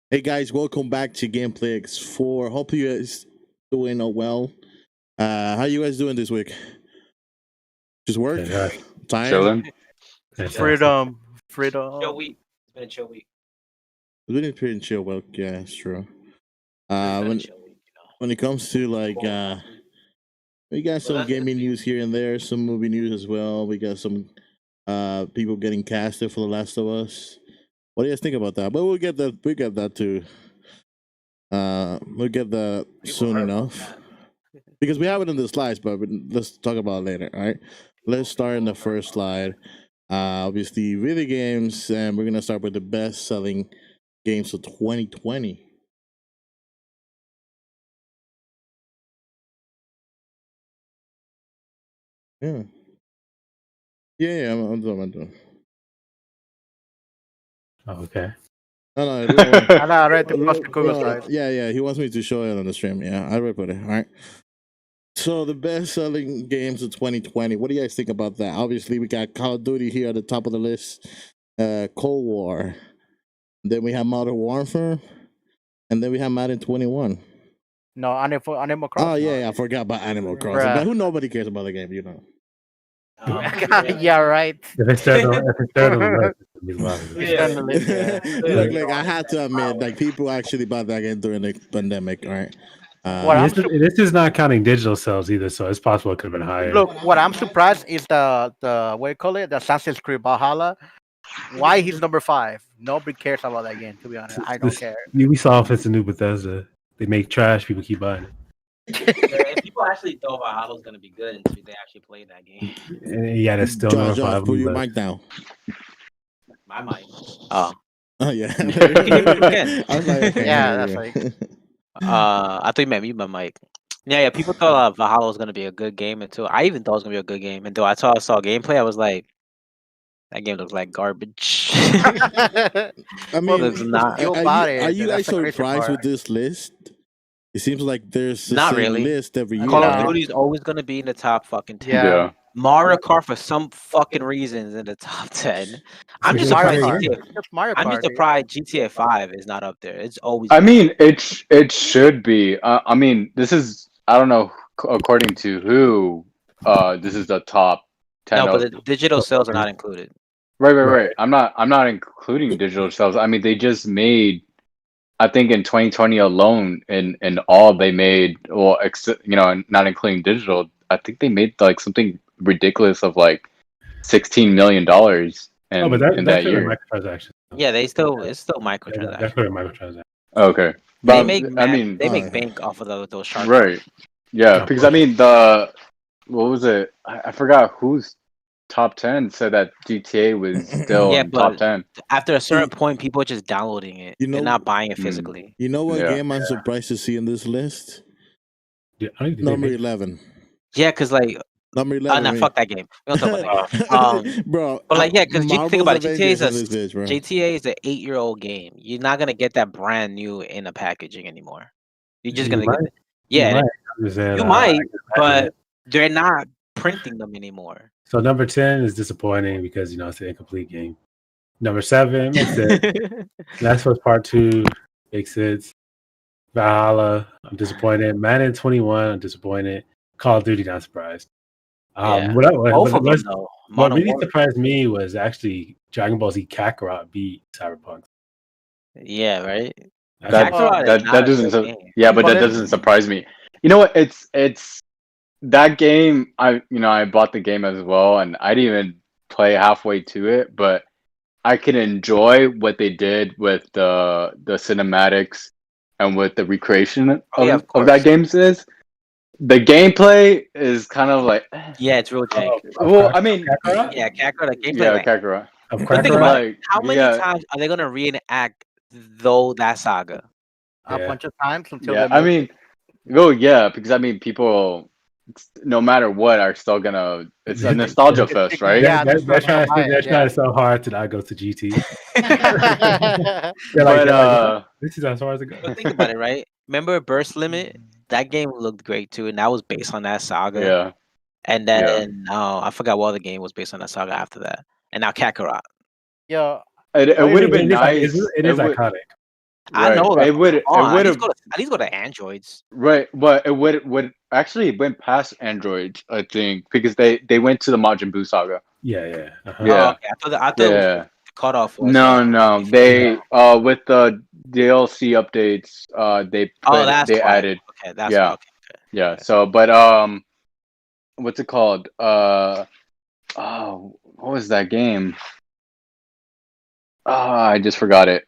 Hey guys, welcome back to Gameplayx4. Hope you guys doing well. How you guys doing this week? Just work? Fantastic. Tired? Chilling. Freedom. Chill week. It's been a chill week. It's been pretty chill work, yeah, it's true. It's been a When chill week, when it comes to like we got some gaming news here and there, some movie news as well. We got some people getting casted for The Last of Us. What do you guys think about that? But we'll get that too. We'll get that soon enough. Because we have it in the slides, but let's talk about it later. All right, let's start in the first slide. Obviously, video games, and we're gonna start with the best-selling games of 2020. Yeah, I'm doing. Oh, okay. No, I read the Google slides. Yeah. He wants me to show it on the stream. Yeah, I put it. All right. So the best-selling games of 2020. What do you guys think about that? Obviously, we got Call of Duty here at the top of the list. Cold War. Then we have Modern Warfare, and then we have Madden 21. No, Animal Crossing. Oh yeah, I forgot about Animal Crossing. But nobody cares about the game, you know. Yeah, right. If it's third on the list, Look, I had to admit, like people actually bought that game during the pandemic, right? This is not counting digital sales either, so it's possible it could have been higher. Look, what I'm surprised is the what do you call it? The Assassin's Creed Valhalla. Why he's number 5? Nobody cares about that game. To be honest, I don't care. Ubisoft, it's a new Bethesda. They make trash. People keep buying it. If people actually thought Valhalla's gonna be good until they actually played that game. Yeah, there's still number 5. Put your mic down. My mic. Oh yeah. I was like, okay, yeah, that's like. I thought you meant mute my mic. Yeah. People thought Valhalla was gonna be a good game until I even thought it was gonna be a good game until I saw gameplay. I was like, that game looks like garbage. I mean, it's not. Are you guys surprised with this list? It seems like there's not really list every year. Call of Duty is always gonna be in the top fucking 10. Yeah. Mario Kart for some fucking reasons in the top 10. I'm just surprised. GTA 5 is not up there. It's always. I mean, it should be. I mean, this is. I don't know according to who. This is the top 10. No, but the digital sales are not included. Right. I'm not including digital sales. I mean, they just made. I think in 2020 alone, in all they made, well, not including digital, I think they made like something ridiculous of like $16 million in that year. Microtransactions. Yeah, it's still microtransactions. That's for microtransactions. Okay, but they make bank off of those sharks. Right. Yeah, because I mean what was it? I forgot who's top 10 said that GTA was still in top 10. After a certain point, people are just downloading it. They're not buying it physically. You know what game I'm surprised to see in this list? Yeah, number 11. Yeah, because like number 11. Fuck that game. We don't talk about that game. Bro. But like, yeah, because you think about it, GTA is an 8-year-old game. You're not gonna get that brand new in a packaging anymore. You're just gonna get it. Yeah, you might, but they're not printing them anymore. So number 10 is disappointing because it's an incomplete game. Number 7 makes it. Last of Us Part 2 makes it. Valhalla, I'm disappointed. Madden 21, I'm disappointed. Call of Duty, not surprised. What really surprised me was actually Dragon Ball Z Kakarot beat Cyberpunk. Yeah, right. That doesn't. Yeah, but that doesn't surprise me. You know what? It's that game. I bought the game as well, and I didn't even play halfway to it, but I can enjoy what they did with the cinematics and with the recreation of that game. Is the gameplay is kind of like it's real jank. Well, I mean, Kakarot, the gameplay. Kakarot. But think about it. How many times are they gonna reenact that saga? A bunch of times until. Yeah, I mean, because I mean, people, no matter what, are still gonna. It's a nostalgia fest, right? Yeah, they're trying so hard to not go to GT. This is as far as it goes. But think about it, right? Remember Burst Limit? That game looked great too, and that was based on that saga. Yeah. And then I forgot what other game was based on that saga after that. And now Kakarot. Yeah. It would have been nice. It is iconic. I know that. It would. It would have. At least go to Androids. Right, but it would actually went past Android, I think, because they went to the Majin Buu saga. Yeah. Oh, okay. I thought the cutoff was. No. They with the DLC updates, they they added. Okay, that's okay. Yeah. So, but what's it called? Oh, what was that game? I just forgot it.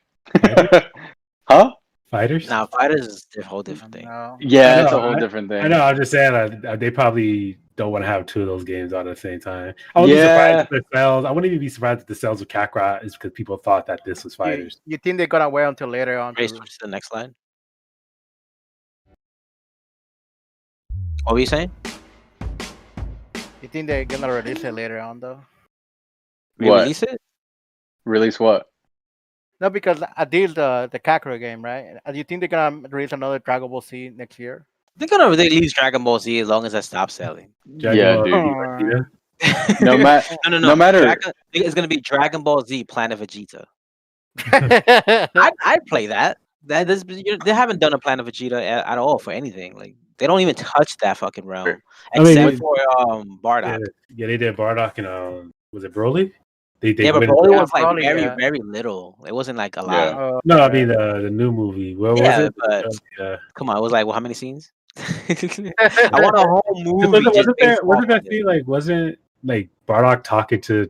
Huh? Fighters? Now, Fighters is a whole different thing. Yeah, it's a whole different thing. I know. I'm just saying they probably don't want to have two of those games on at the same time. I wouldn't be surprised if the sales. I wouldn't even be surprised if the sales of Kakarot is because people thought that this was Fighters. You think they're gonna wait until later on? Switch to the next line. What were you saying? You think they're gonna release it later on though? Release it? Release what? No, because I did the Kakarot game, right? Do you think they're gonna release another Dragon Ball Z next year? They're gonna release Dragon Ball Z as long as I stop selling. Yeah, dude. No matter. It's gonna be Dragon Ball Z Planet Vegeta. I'd play that. They haven't done a Planet Vegeta at all for anything. Like they don't even touch that fucking realm except for Bardock. Yeah, they did Bardock and was it Broly? But Broly was like very little. It wasn't like a lot. No, I mean the new movie. What was it? But come on, it was like how many scenes? I want a whole movie. Wasn't that scene wasn't Bardock talking to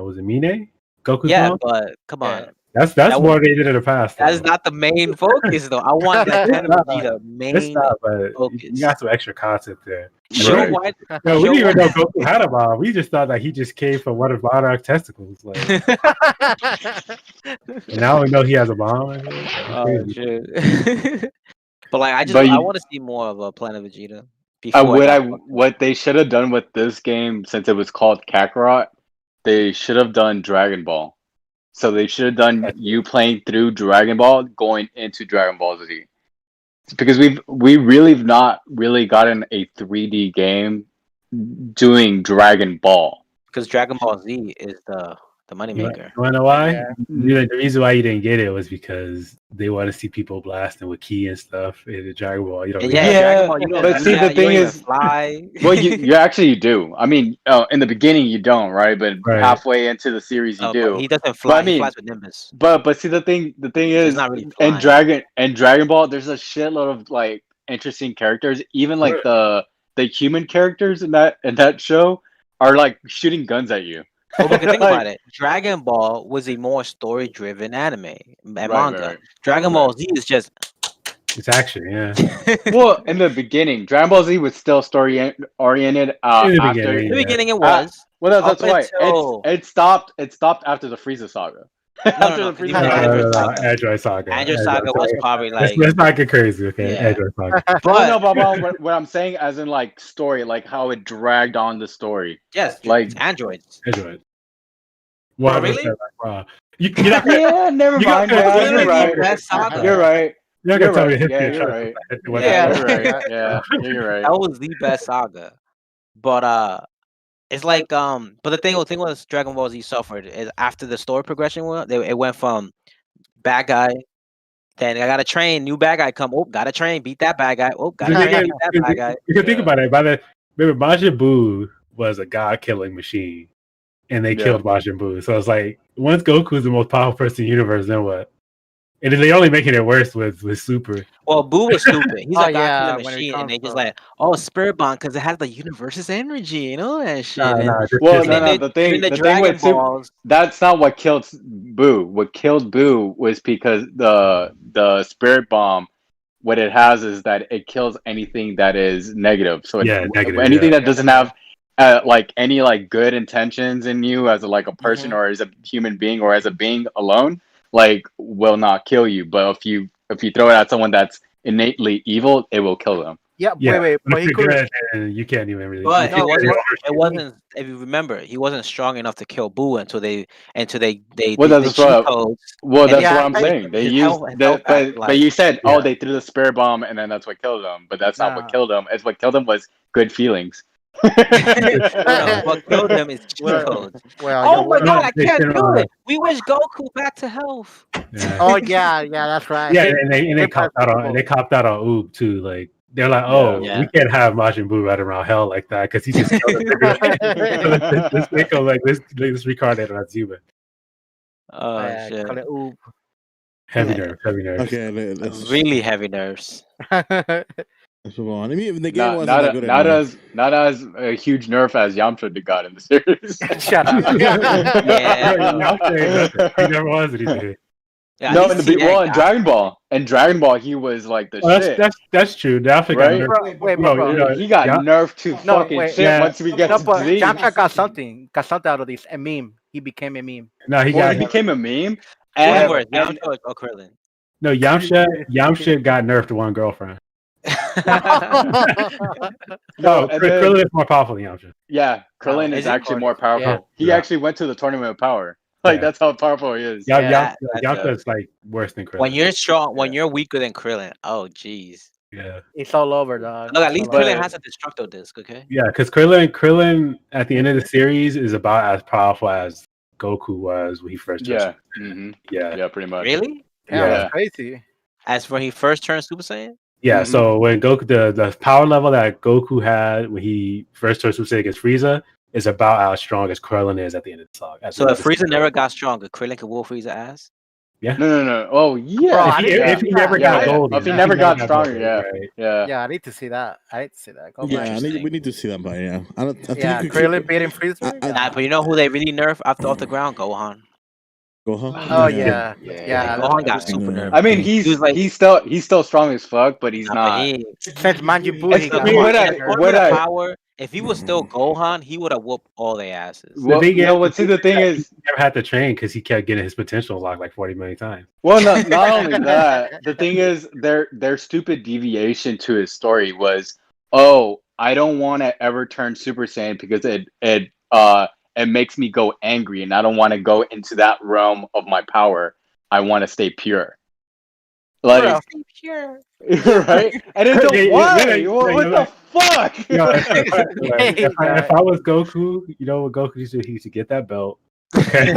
was it Mine? Goku's mom? But come on. That's more they did in the past. That's not the main focus though. I want that to be the main focus. You got some extra content there. Sure, we didn't even know Goku had a mom. We just thought that he just came from one of Bardock's testicles. And now we know he has a mom. Oh shit. But I want to see more of a Planet Vegeta. What they should have done with this game, since it was called Kakarot, they should have done Dragon Ball. So they should have done you playing through Dragon Ball, going into Dragon Ball Z, because we really have not really gotten a 3D game doing Dragon Ball. Because Dragon Ball Z is the moneymaker. You wanna know why? The reason why you didn't get it was because they want to see people blasting with ki and stuff in the Dragon Ball. You don't Dragon Ball, but see, the thing is, fly. Well, you actually do. I mean, in the beginning you don't, right? But halfway into the series you do. He doesn't fly. He flies with Nimbus. But see, the thing is, not really in Dragon Ball, there's a shitload of interesting characters. Even the human characters in that show are shooting guns at you. Well, but think about it. Dragon Ball was a more story-driven anime and manga. Right. Dragon Ball Z is just it's action, yeah. Well, in the beginning, Dragon Ball Z was still story-oriented. In the beginning, it was. Well, that's why it stopped. It stopped after the Frieza saga. Android Saga. Android Saga was probably let's not get crazy, okay? Yeah. Android Saga. But what I'm saying, as in story, how it dragged on the story. Yes, Androids. Android. Well, really? Never mind. You're right. You're right. You're gonna tell me you're right. Yeah, you're right. That was the best saga, but it's but the thing was Dragon Ball Z suffered is after the story progression it went from bad guy, then I gotta train, new bad guy come, gotta train, beat that bad guy, gotta train, beat that bad guy. You can think about it. Remember Majin Buu was a god killing machine, and they killed Majin Buu. So it's once Goku's the most powerful person in the universe, then what? And they only making it worse with Super. Well, Boo was stupid. He's a god-killing machine, and they just Spirit Bond because it has the universe's energy, you know that shit. The thing with Super, that's not what killed Boo. What killed Boo was because the Spirit Bomb, what it has is that it kills anything that is negative. So negative, anything that doesn't have any good intentions in you as a person or as a human being or as a being alone. Will not kill you, but if you throw it at someone that's innately evil, it will kill them. Wait, but you can't even really. But it wasn't. If you remember, he wasn't strong enough to kill Boo until they. That's what I'm saying. They used but you said they threw the Spirit Bomb and then that's what killed them. But that's not what killed them. It's what killed them was good feelings. What killed him is cheat codes. Oh my god, I can't do it. We wish Goku back to health. Yeah. Oh yeah, that's right. Yeah, and they copped out on Oob too. Like they're like, oh, Yeah. we can't have Majin Buu right around hell like that because he just killed a let's make him like let's reincarnate on Zuma. Oh shit. Call it oob. Heavy nerves. Okay, let's Really heavy nerves. let's move on. I mean, the game wasn't not that good. not anyway. as a huge nerf as Yamcha got in the series. Shut up. Yeah. He never was anything. Yeah, No, he's in CX. Dragon Ball. In Dragon Ball, he was like the shit. That's true. Definitely Right? got nerfed. Wait, Bro, He got nerfed to fucking wait. shit once we get to but Z. Yamcha got something out of this. A meme. He became a meme. No, he became a meme. Who's And, worse, and Yamcha or Krillin? No, Yamcha got nerfed to one girlfriend. No, Krillin is more powerful than Yamcha. Yeah, Krillin is actually more powerful. Yeah. He actually went to the tournament of power. Like that's how powerful he is. Yamcha is like worse than Krillin. When you're strong, when you're weaker than Krillin, oh jeez. Yeah, it's all over, dog. Look, at least Krillin has a destructo disc, okay? Yeah, because Krillin at the end of the series is about as powerful as Goku was when he first. Yeah. Yeah, pretty much. Really? Yeah, Yeah. that's crazy. As when he first turned Super Saiyan? Yeah, so when Goku, the power level that Goku had when he first turned Super Saiyan against Frieza is about as strong as Krillin is at the end of the saga. So if Frieza never got stronger, Krillin could whoop Frieza ass? Yeah. No. Oh yeah. Bro, if he never got golden. If he never got stronger, right? Yeah, I need to see that. Go Yeah, we need to see that, but yeah, I think Krillin beating Frieza. Nah, but you know who they really nerfed off the ground? Gohan. Gohan. Oh yeah. Gohan got super nerfed. I mean, he's still strong as fuck, but he's not. Since Majin Buu, he got power. If he was still Gohan, he would have whooped all their asses. Well, the thing is, he never had to train because he kept getting his potential locked like 40 million times. Well, not only that, the thing is, their stupid deviation to his story was, oh, I don't want to ever turn Super Saiyan because it makes me go angry, and I don't want to go into that realm of my power. I want to stay pure. Like, stay pure. Right? And it's why? What the fuck? If I was Goku, you know what Goku used to? He used to get that belt. Okay.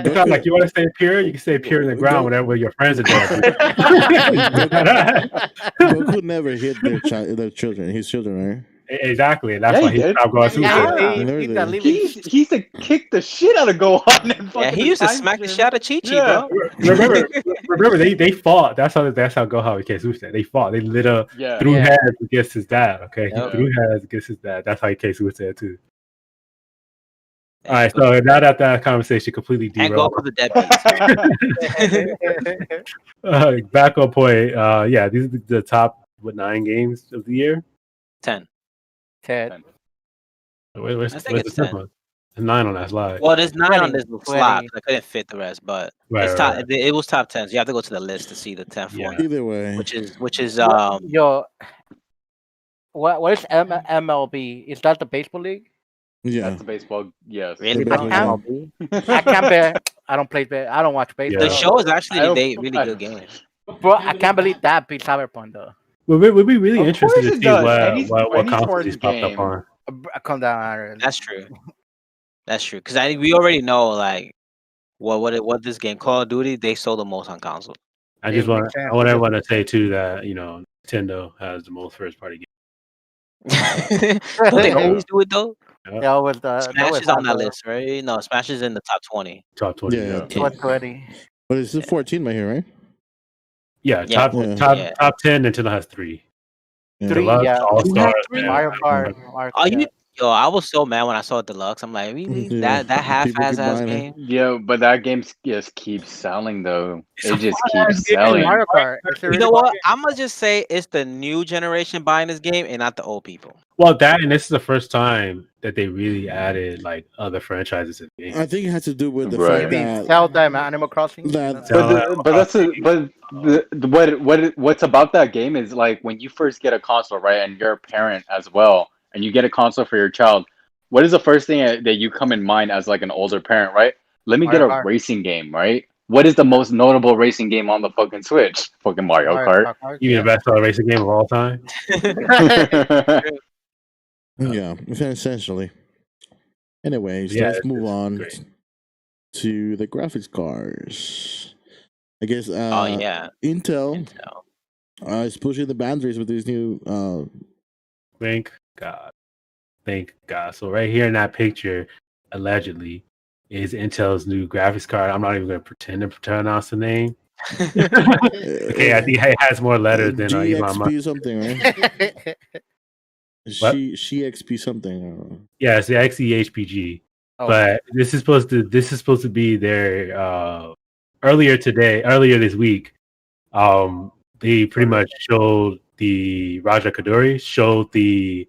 It's not like you want to stay pure. You can stay pure in the ground, whatever your friends are doing. Goku never hit their children. His children, right? Exactly, and that's why he stopped going Super. He used to kick the shit out of Gohan. And he used to smack the shit out of Chi-Chi, bro. Remember, they fought. That's how Gohan became Super Saiyan. They fought. They threw heads against his dad. Okay, he threw heads against his dad. That's how he became Super Saiyan too. All right, so now that conversation completely derailed. And go for the deadbeats. Back on point. Yeah, these are the top 9 games of the year. 10. Where's the 10th one? There's 9 on that slide. Well, there's 9 on this slot. I couldn't fit the rest, but it's top. Right. It was top 10. So you have to go to the list to see the 10th one. Either way, which is yo. What is MLB? Is that the baseball league? Yeah, that's the baseball. Yes. Really? MLB? I can't bet. I don't play. I don't watch baseball. The show is actually a really good game. Bro, I can't believe that beat Cyberpunk though. We'd be really interested to see what consoles he's popped up on. Come down, Aaron. That's true. Because we already know like what this game Call of Duty they sold the most on console. I want everyone to say too that Nintendo has the most first party games. Don't they always do it though? Yeah, with Smash is on that list, right? No, Smash is in the top 20. Top 20. Yeah. Top 20. But it's 14 right here, right? Yeah, top 10. Nintendo has 3. Deluxe, All-Star, Mario Kart. I was so mad when I saw Deluxe. I'm like, really? That half-ass game? Yeah, but that game just keeps selling though. It just keeps selling. Mario Kart. You know what? I'm gonna just say it's the new generation buying this game and not the old people. Well, and this is the first time that they really added like other franchises to the game. I think it has to do with the fact that Zelda, Animal Crossing. What's about that game is like when you first get a console, right, and you're a parent as well, and you get a console for your child. What is the first thing that you come in mind as like an older parent, right? Let me get a racing game, right? What is the most notable racing game on the fucking Switch? Fucking Mario Kart. You mean the best racing game of all time? Yeah, essentially. Anyways, let's move on. to the graphics cards. I guess. Intel. Is pushing the boundaries with these new. Thank God. So right here in that picture, allegedly, is Intel's new graphics card. I'm not even going to pretend to pronounce the name. Okay, I think it has more letters than Elon Musk. GXP something, right? She XP something. Yeah, it's the XEHPG. Oh. But this is supposed to be their earlier this week. They pretty much showed the Raja Kaduri showed the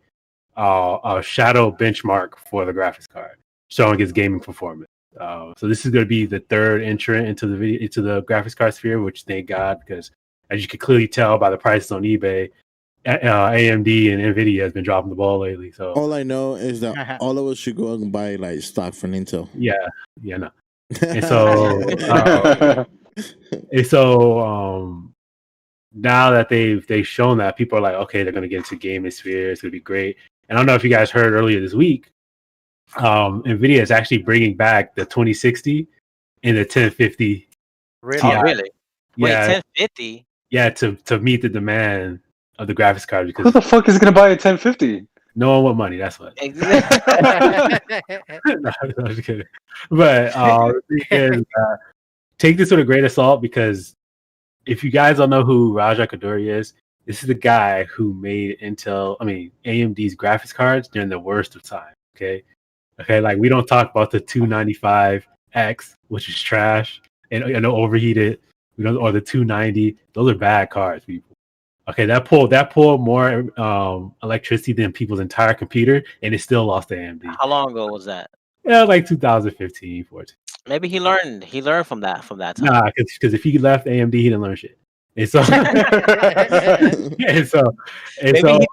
shadow benchmark for the graphics card, showing its gaming performance. So this is going to be the third entrant into the graphics card sphere, which thank God, because as you can clearly tell by the prices on eBay, AMD and Nvidia has been dropping the ball lately. So all I know is that all of us should go and buy like stock from Intel. Yeah, no. And so, now that they've shown that, people are like, okay, they're going to get into gaming sphere. It's going to be great. And I don't know if you guys heard earlier this week, Nvidia is actually bringing back the 2060 and the 1050. Really? Oh, really? Yeah. Wait, 1050? Yeah, to meet the demand of the graphics card. Because who the fuck is going to buy a 1050? No one with money. That's what. Exactly. No, I'm just kidding. But take this with a grain of salt, because if you guys don't know who Raja Kaduri is, this is the guy who made AMD's graphics cards during the worst of time. Okay, like we don't talk about the 295X, which is trash and overheated. Or the 290. Those are bad cards, people. Okay, that pulled more electricity than people's entire computer, and it still lost to AMD. How long ago was that? Yeah, like 2015, 14. Maybe he learned from that time. Nah, because if he left AMD, he didn't learn shit. And so, maybe he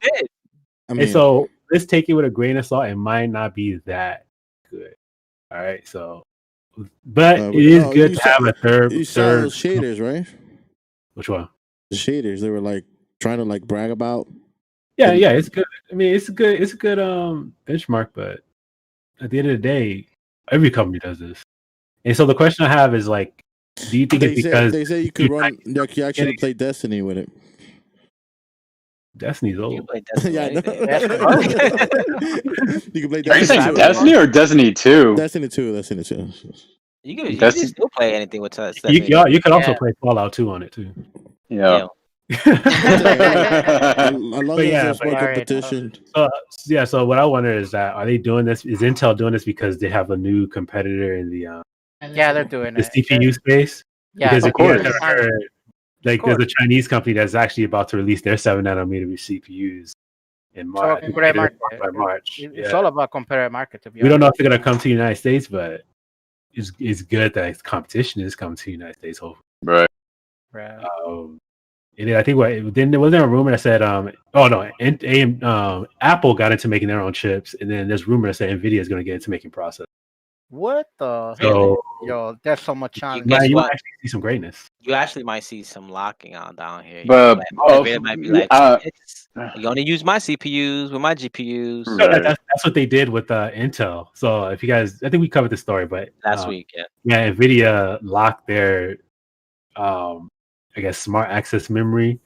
did. So let's take it with a grain of salt. It might not be that good. All right, so, but it is good to have a third. You saw those shaders, right? Which one? The shaders. They were like trying to like brag about. Yeah, it's good. I mean, it's a good benchmark, but at the end of the day, every company does this. And so the question I have is like, do you think it's because they say you could run, you actually play Destiny with it? Destiny's old. You play Destiny. Yeah, I know. You can play Destiny. Are you saying Destiny or Destiny 2? Destiny 2. Destiny 2. You can still play anything with Destiny. You can also play Fallout 2 on it too. Yeah. I love there's more competition. So what I wonder is that, are they doing this? Is Intel doing this because they have a new competitor in the they're doing the CPU space? Yeah, because of course. There's a Chinese company that's actually about to release their 7nm CPUs in March. By March. It's all about competitive market. To be honest, we don't know if they're going to come to the United States, but it's good that competition is coming to the United States. Hopefully, right. And I think wasn't there a rumor that said Apple got into making their own chips, and then there's rumor that said Nvidia is going to get into making processors. What the? So, yo, there's so much challenge. You might actually see some greatness. You actually might see some locking on down here. But it might be like, you only use my CPUs with my GPUs. So that's what they did with Intel. So if you guys, I think we covered the story, but last week, Nvidia locked their smart access memory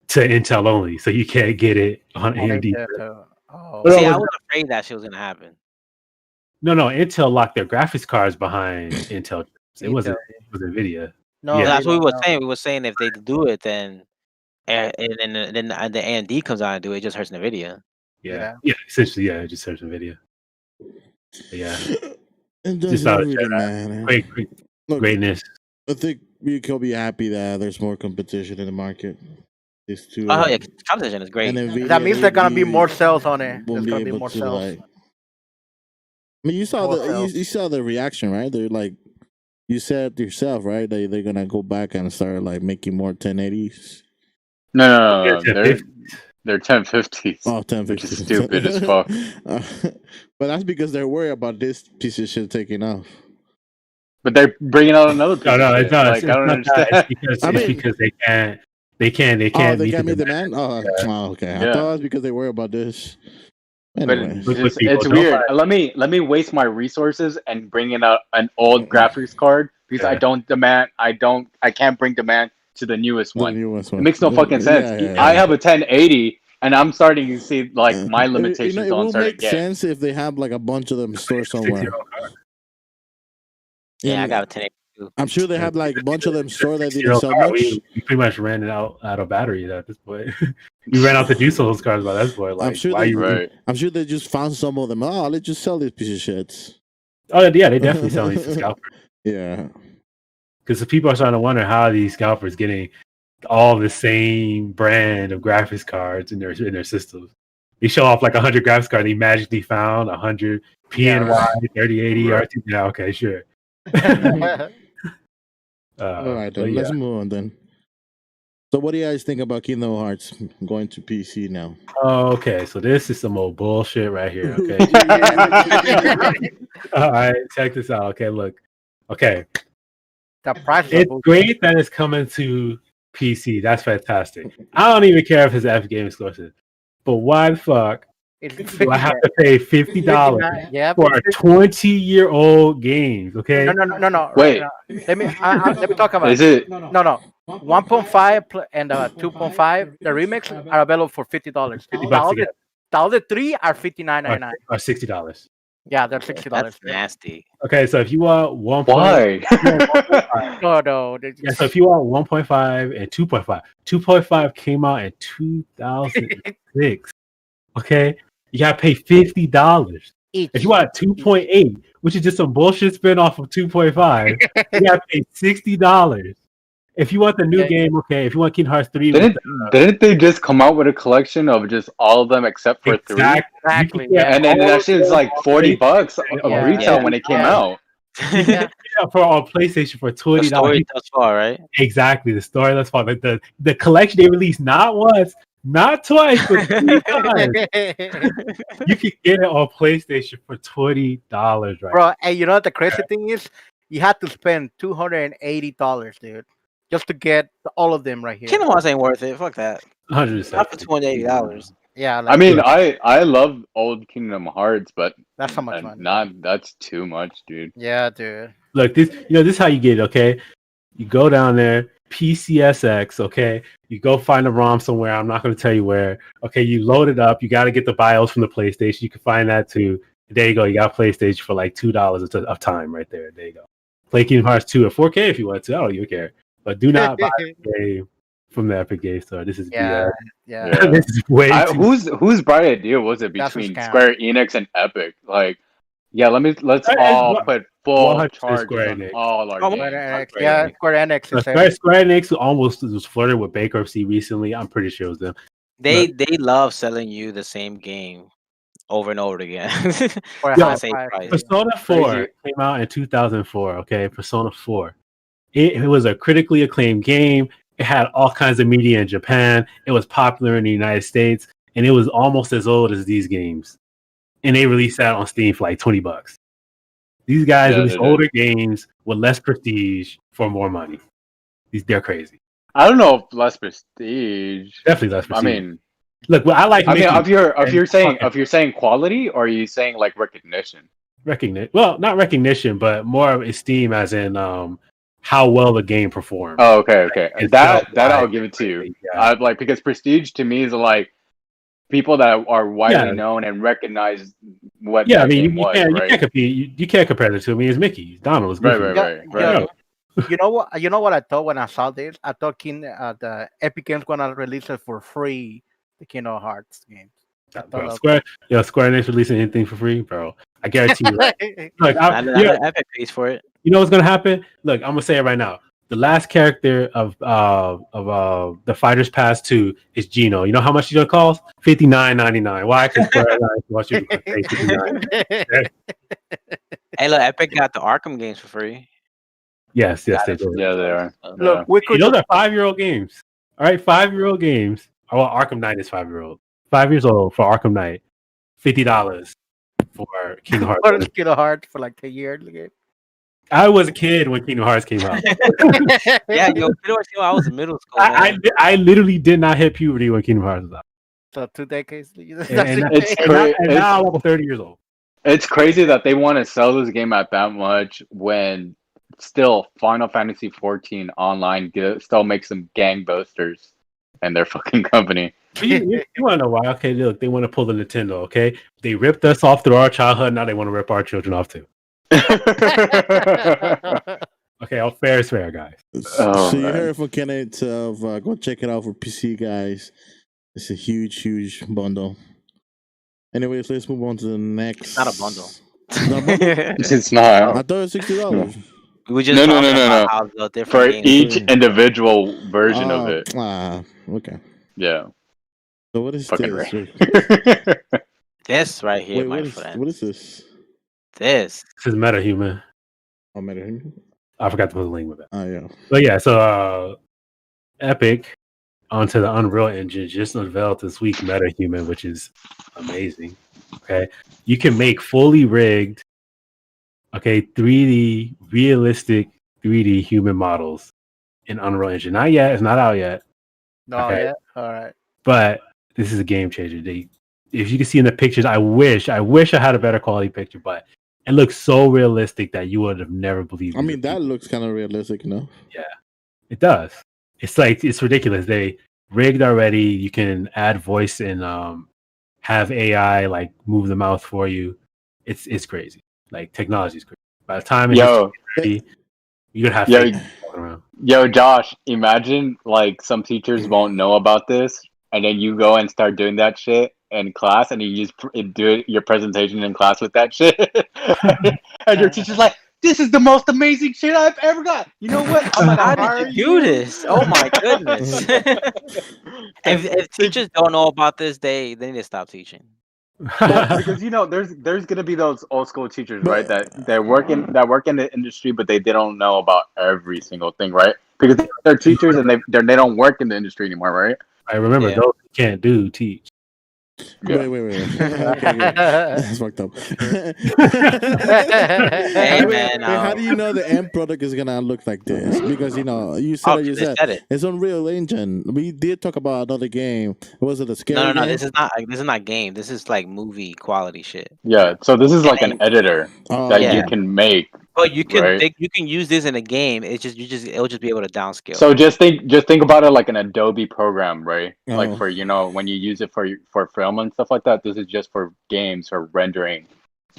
to Intel only, so you can't get it on AMD. See, I was afraid that shit was gonna happen. No, Intel locked their graphics cards behind Intel. It wasn't Nvidia. No, that's what we were saying. We were saying if they do it, then the AMD comes out and do it, it just hurts Nvidia. Yeah, essentially, it just hurts Nvidia. Yeah, just not man. Greatness. I think we can be happy that there's more competition in the market. These two. Competition is great. That means there's gonna be more sales on it. There's gonna be more sales. I mean, you saw the reaction, right? They're like, you said yourself, right? They're gonna go back and start like making more 1080s. No. They're 1050s. Oh, 1050s. Which is stupid as fuck. But that's because they're worried about this piece of shit taking off. But they're bringing out another piece. No, it's not. Like, I don't understand. It's because they can't. They can't meet the demand. Oh, okay. I thought it was because they worry about this. Anyway. But it's weird. Let me waste my resources and bring in an old graphics card because I can't bring demand to the newest one. It makes no fucking sense. I have a 1080 and I'm starting to see like my limitations it on will certain make sense if they have like a bunch of them stored somewhere. Yeah, I got a 1080. I'm sure they have like a bunch of them stored that didn't sell much. We pretty much ran out of batteries at this point. You ran out the juice of those cars by that point. Like, I'm sure they just found some of them. Oh, let's just sell these pieces of shit. Oh yeah, they definitely sell these to scalpers. Yeah, because the people are starting to wonder how these scalpers getting all the same brand of graphics cards in their systems. They show off like 100 graphics cards. They magically found 100 PNY 3080 RT. Yeah, okay, sure. All right, then let's move on then. So, what do you guys think about Kingdom Hearts going to PC now? Oh, okay, so this is some old bullshit right here. Okay. All right, check this out. Okay, look. Okay. The price. It's great that it's coming to PC. That's fantastic. I don't even care if it's F game exclusive. But why the fuck do I have to pay $50 for a 20-year-old game? Okay. No. Wait. Let me talk about. Is it? No. 1.5 and 2.5. The remix are available for $50. The other three are $59.99 or $60. Yeah, they're $60. That's nasty. Okay, so if you want 1. Why? No. Yeah, so if you want 1.5 and 2.5, 2.5 came out in 2006. Okay, you gotta pay $50 each. If you want 2.8, which is just some bullshit spin off of 2.5, you gotta pay $60. If you want the new game, okay. If you want Kingdom Hearts 3, didn't they just come out with a collection of just all of them except for 3? Exactly. And then that shit is like $40 of retail when it came out. For on PlayStation for $20. The story thus far, right? Exactly, the story thus far. Like the collection they released not once, not twice, but 3 times. You can get it on PlayStation for $20, right? Bro, and you know what the crazy thing is? You had to spend $280, dude, just to get all of them right here. Kingdom Hearts ain't worth it. Fuck that. 100%. Not for $280. Yeah, I mean, I love old Kingdom Hearts, but that's how much money. That's too much, dude. Yeah, dude. Look, this is how you get it. Okay, you go down there, PCSX. Okay, you go find a ROM somewhere. I'm not going to tell you where. Okay, you load it up. You got to get the BIOS from the PlayStation. You can find that too. There you go. You got PlayStation for like $2 of time right there. There you go. Play Kingdom Hearts 2 at 4K if you want to. I don't even care. But do not buy the game from the Epic Game Store. This is yeah. This is way whose bright idea was it between Square Enix and Epic? Like, yeah, let's all put full charge on all our games. Yeah, Square Enix. Square Enix almost was flirting with bankruptcy recently. I'm pretty sure it was them. They love selling you the same game over and over again. For the same price. Persona 4 came out in 2004. Okay, Persona 4. It was a critically acclaimed game. It had all kinds of media in Japan. It was popular in the United States, and it was almost as old as these games. And they released that on Steam for like $20. These guys release older games with less prestige for more money. They're crazy. I don't know if less prestige. Definitely less prestige. I mean, look, I like. I mean, if you're saying quality, or are you saying like recognition? Recognition. Well, not recognition, but more of esteem, as in how well the game performed. Oh, okay. And that I'll give it to you. Yeah. Like, because prestige to me is like people that are widely known and recognize what. Yeah, I mean, you can't compete. You can't compare the two. I mean, it's Mickey, Donald, it's Goofy. Right. You know what I thought when I saw this? I thought the Epic Games gonna release it for free. The Kingdom Hearts games. Square Enix releasing anything for free, bro. I guarantee you. Right? Look, Epic pays for it. You know what's gonna happen? Look, I'm gonna say it right now. The last character of the Fighters Pass 2 is Gino. You know how much he's gonna cost? $59.99. Why? Because Square Enix wants you to pay $59. Hey, look, Epic got the Arkham games for free. Yes, they do. Yeah, they are. Look, those are 5-year-old games. All right, 5-year-old games. Oh, well, Arkham Knight is 5-year-old. 5 years old for Arkham Knight. $50 for Kingdom Hearts. For Kingdom Hearts for like 10 years. I was a kid when Kingdom Hearts came out. Yeah, I was in middle school. I literally did not hit puberty when Kingdom Hearts was out. So 2 decades. And now I'm almost 30 years old. It's crazy that they want to sell this game at that much when still Final Fantasy 14 online still makes some gangbusters in their fucking company. You want to know why? Okay, look, they want to pull the Nintendo. Okay, they ripped us off through our childhood. Now they want to rip our children off too. Okay, all fair is fair, guys. So you heard from Kenneth of go check it out for PC, guys. It's a huge bundle. Anyways, let's move on to the next. It's not a bundle. It's not. I thought it was $60. We just no. How the different For games each individual version of it. Okay. Yeah. So what is fucking this? This right here, my friend. What is this? This is MetaHuman. Oh, MetaHuman. I forgot to put a link with it. Oh yeah. But yeah, so Epic onto the Unreal Engine just unveiled this week MetaHuman, which is amazing. Okay, you can make fully rigged, 3D realistic 3D human models in Unreal Engine. Not yet; it's not out yet. Not yet. All right. But this is a game changer. If you can see in the pictures, I wish I had a better quality picture, but it looks so realistic that you would have never believed. I mean, that looks kind of realistic, no? Yeah, it does. It's like it's ridiculous. They rigged already. You can add voice and have AI like move the mouth for you. It's crazy. Like technology is crazy. By the time it's ready, you're gonna have to walk around. Yo, Josh, imagine like some teachers won't know about this, and then you go and start doing that shit in class, and you just do your presentation in class with that shit, and your teacher's like, "This is the most amazing shit I've ever got." You know what? How did you do this? Oh my goodness! if teachers don't know about this, they need to stop teaching. Because there's gonna be those old school teachers, right? That work in the industry, but they don't know about every single thing, right? Because they're teachers and they don't work in the industry anymore, right? I remember those who can't teach. Yeah. Wait. Okay, that's fucked up. Hey man, how do you know the end product is gonna look like this? Because you said it's Unreal Engine. We did talk about another game. Was it a scary? No. This is not game. This is like movie quality shit. Yeah. So this is like an editor that you can make. But you can you can use this in a game. It'll just be able to downscale. So just think about it like an Adobe program, right? Like for when you use it for film and stuff like that. This is just for games or rendering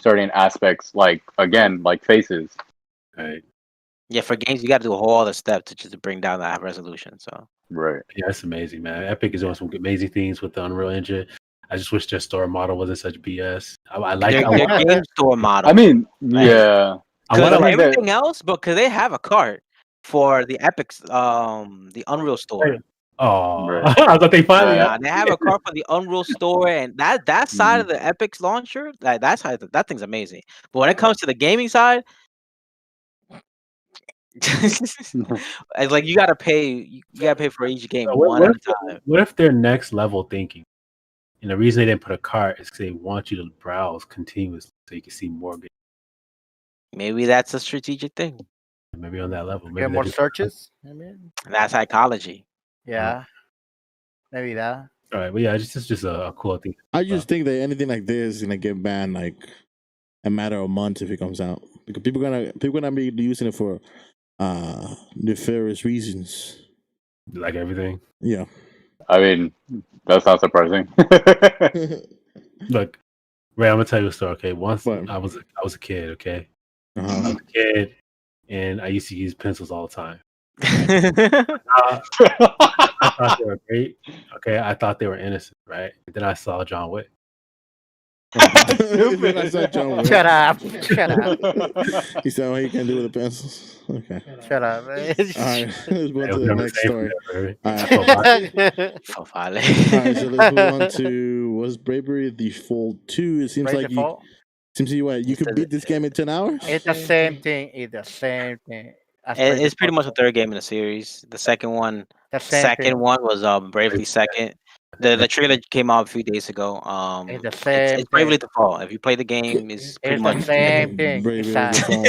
certain aspects, like faces. Right. Yeah, for games you got to do a whole other step to just bring down that resolution. So right. Yeah, that's amazing, man. Epic is doing some amazing things with the Unreal Engine. I just wish their store model wasn't such BS. I like their game store model. I mean, yeah. Everything else, but because they have a cart for the Epic's the Unreal store. Oh, I thought they finally. They have a cart for the Unreal store, and that side of the Epic's launcher, that thing's amazing. But when it comes to the gaming side, it's like you gotta pay for each game one at a time. What if their next level thinking? And the reason they didn't put a cart is because they want you to browse continuously so you can see more games. Maybe that's a strategic thing. Maybe on that level. Maybe get more searches. That's psychology. Yeah. Maybe that. All right, but yeah, it's just a cool thing. I just think that anything like this is gonna get banned like a matter of months if it comes out, because people gonna be using it for nefarious reasons. Like everything. Yeah. I mean, that's not surprising. Look, Ray, I'm gonna tell you a story. Okay, once I was a kid. Okay, I was a kid, and I used to use pencils all the time. I thought they were great. Okay, I thought they were innocent, right? And then I saw John Wick. Shut up. He said what he can do with the pencils. Okay. Shut up, man. All right, let's move on to the next story. All right, so let's move on to was Bravery Default 2. It seems like you could beat this game in 10 hours? It's the same thing. It's pretty much the third game in the series. The second one was Bravely Second. The trailer came out a few days ago. It's the same. It's Bravely Default. If you play the game, it's pretty much the same thing. Bravely It's Default.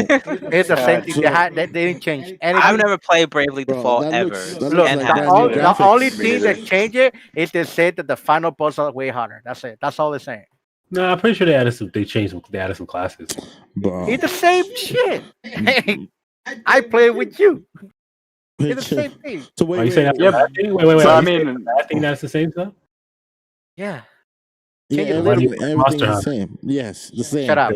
it's the same thing. So- They didn't change anything. I've never played Bravely Bro, Default that ever. looks- that Look, looks and like have- brand new the only graphics. thing that changed it is they said that the final boss are way harder. That's it. That's all they're saying. No, I'm pretty sure they added some classes. Bro. It's the same shit. I play with you. It's the same thing. So Are wait, you saying wait, that's a bad thing? Wait. So, Are I you saying mean- it's a bad thing that's the same stuff? Yeah. yeah, change it a everything, little everything Monster is the Hunter. same. Yes, the same. Shut up.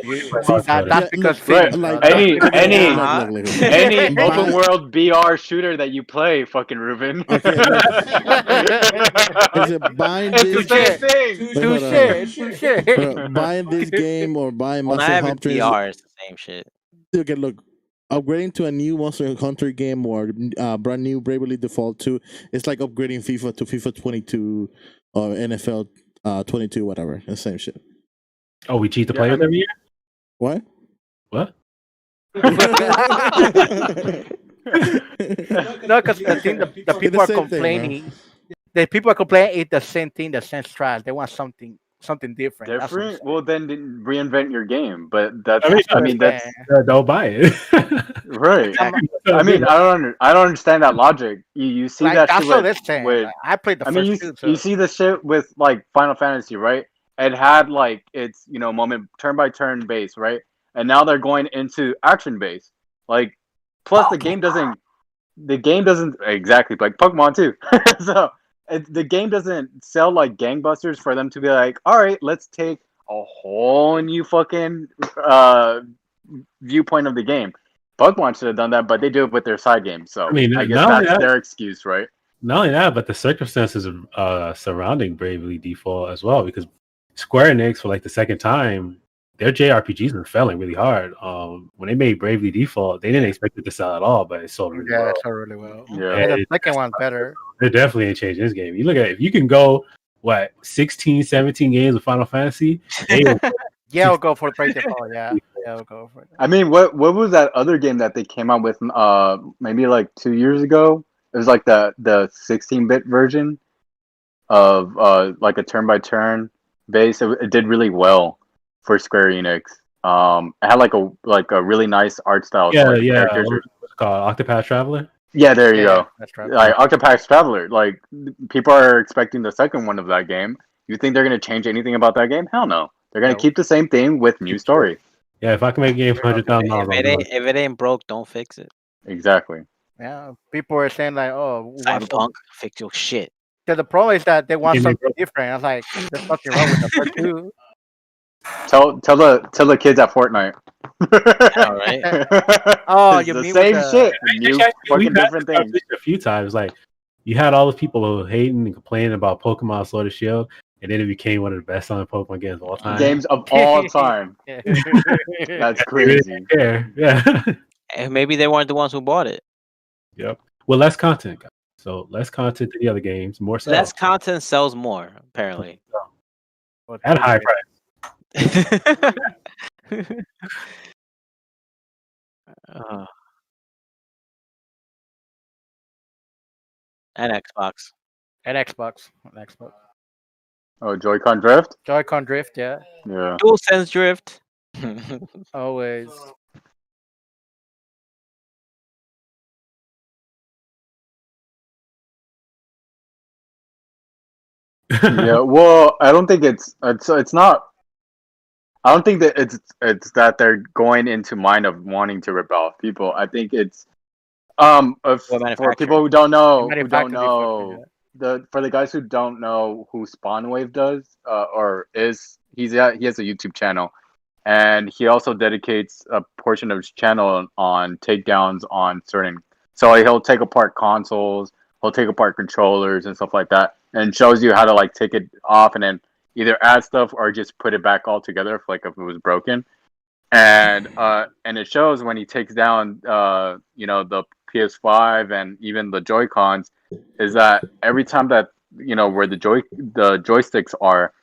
That's because Right. Like Any look. any Buy- open world BR shooter that you play, fucking Ruben. Okay, look. Is it buying It's this? the same thing. Wait, hold on. Touche. Buying this game or buying Well, not Monster every Hunter? PR is the same shit. Okay, look. Upgrading to a new Monster Hunter game or brand new Bravely Default 2, it's like upgrading FIFA to FIFA 22 or NFL 22, whatever. It's the same shit. Oh, we cheat the players every year? What? What? No, because the thing the people are same thing, complaining. The people are complaining it's the same thing, the same trash. They want something different. That's what I'm Different? Well, then reinvent your game. But that's. I I mean, that's Don't buy it. right. I mean, I don't understand that logic. You see like, that that's shit what with, they're saying. with Like, I played the I first mean, two. you see the shit with like Final Fantasy, right? It had like its moment turn by turn base, right? And now they're going into action base. Like, plus the game doesn't exactly like Pokemon too. So the game doesn't sell like gangbusters for them to be like, all right, let's take a whole new fucking viewpoint of the game. Pokemon should have done that, but they do it with their side games. So I mean, I guess not only that's that- their excuse, right? Not only that, but the circumstances surrounding Bravely Default as well, because Square Enix, for like the second time, their JRPGs were failing really hard. When they made Bravely Default, they didn't expect it to sell at all, but it sold really well. it's really well. Yeah. And the second one's better. They definitely ain't changing this game. You look at it, if you can go 16, 17 games of Final Fantasy, they will Yeah, I'll go for the break default. Yeah, I'll go for it. I mean, what was that other game that they came out with maybe like 2 years ago? It was like the 16-bit version of like a turn-by-turn base. It did really well for Square Enix. It had like a really nice art style. Yeah, so, like, yeah. characters were- What's it called? Octopath Traveler? Yeah, there you go. That's right. Like Octopath Traveler. Like, people are expecting the second one of that game. You think they're gonna change anything about that game? Hell no. They're gonna No. keep the same thing with new story. Yeah, if I can make a game for $100,000, If it ain't broke, don't fix it. Exactly. Yeah, people are saying like, oh, we want Cyberpunk, fix your shit. the problem is that they want Give me something different. I was like, there's nothing wrong with the first two. Tell the kids at Fortnite. All right. Oh, It's you the mean same with the- shit. New We've fucking had different this things. conversation a few times. Like, you had all the people who were hating and complaining about Pokemon Sword and Shield, and then it became one of the best-selling Pokemon games of all time. Games of all time. Yeah. That's They really crazy. didn't care. Yeah. And maybe they weren't the ones who bought it. Yep. Well, less content, guys. So less content to the other games, more sales. Less content sells more, apparently. At a high price. Uh, and Xbox. At Xbox. Oh, Joy-Con Drift? Joy-Con drift, yeah, Yeah. DualSense drift. always. Yeah, well, I don't think it's not. I don't think that it's that they're going into mind of wanting to rip off people. I think it's for manufacturer. people who don't know, Manufacturer defect, for the guys who don't know who Spawnwave does or is, he has a YouTube channel, and he also dedicates a portion of his channel on takedowns on certain. So he'll take apart consoles, he'll take apart controllers and stuff like that, and shows you how to like take it off and then either add stuff or just put it back all together if it was broken. And it shows when he takes down the PS5 and even the Joy-Cons, is that every time that where the joysticks are,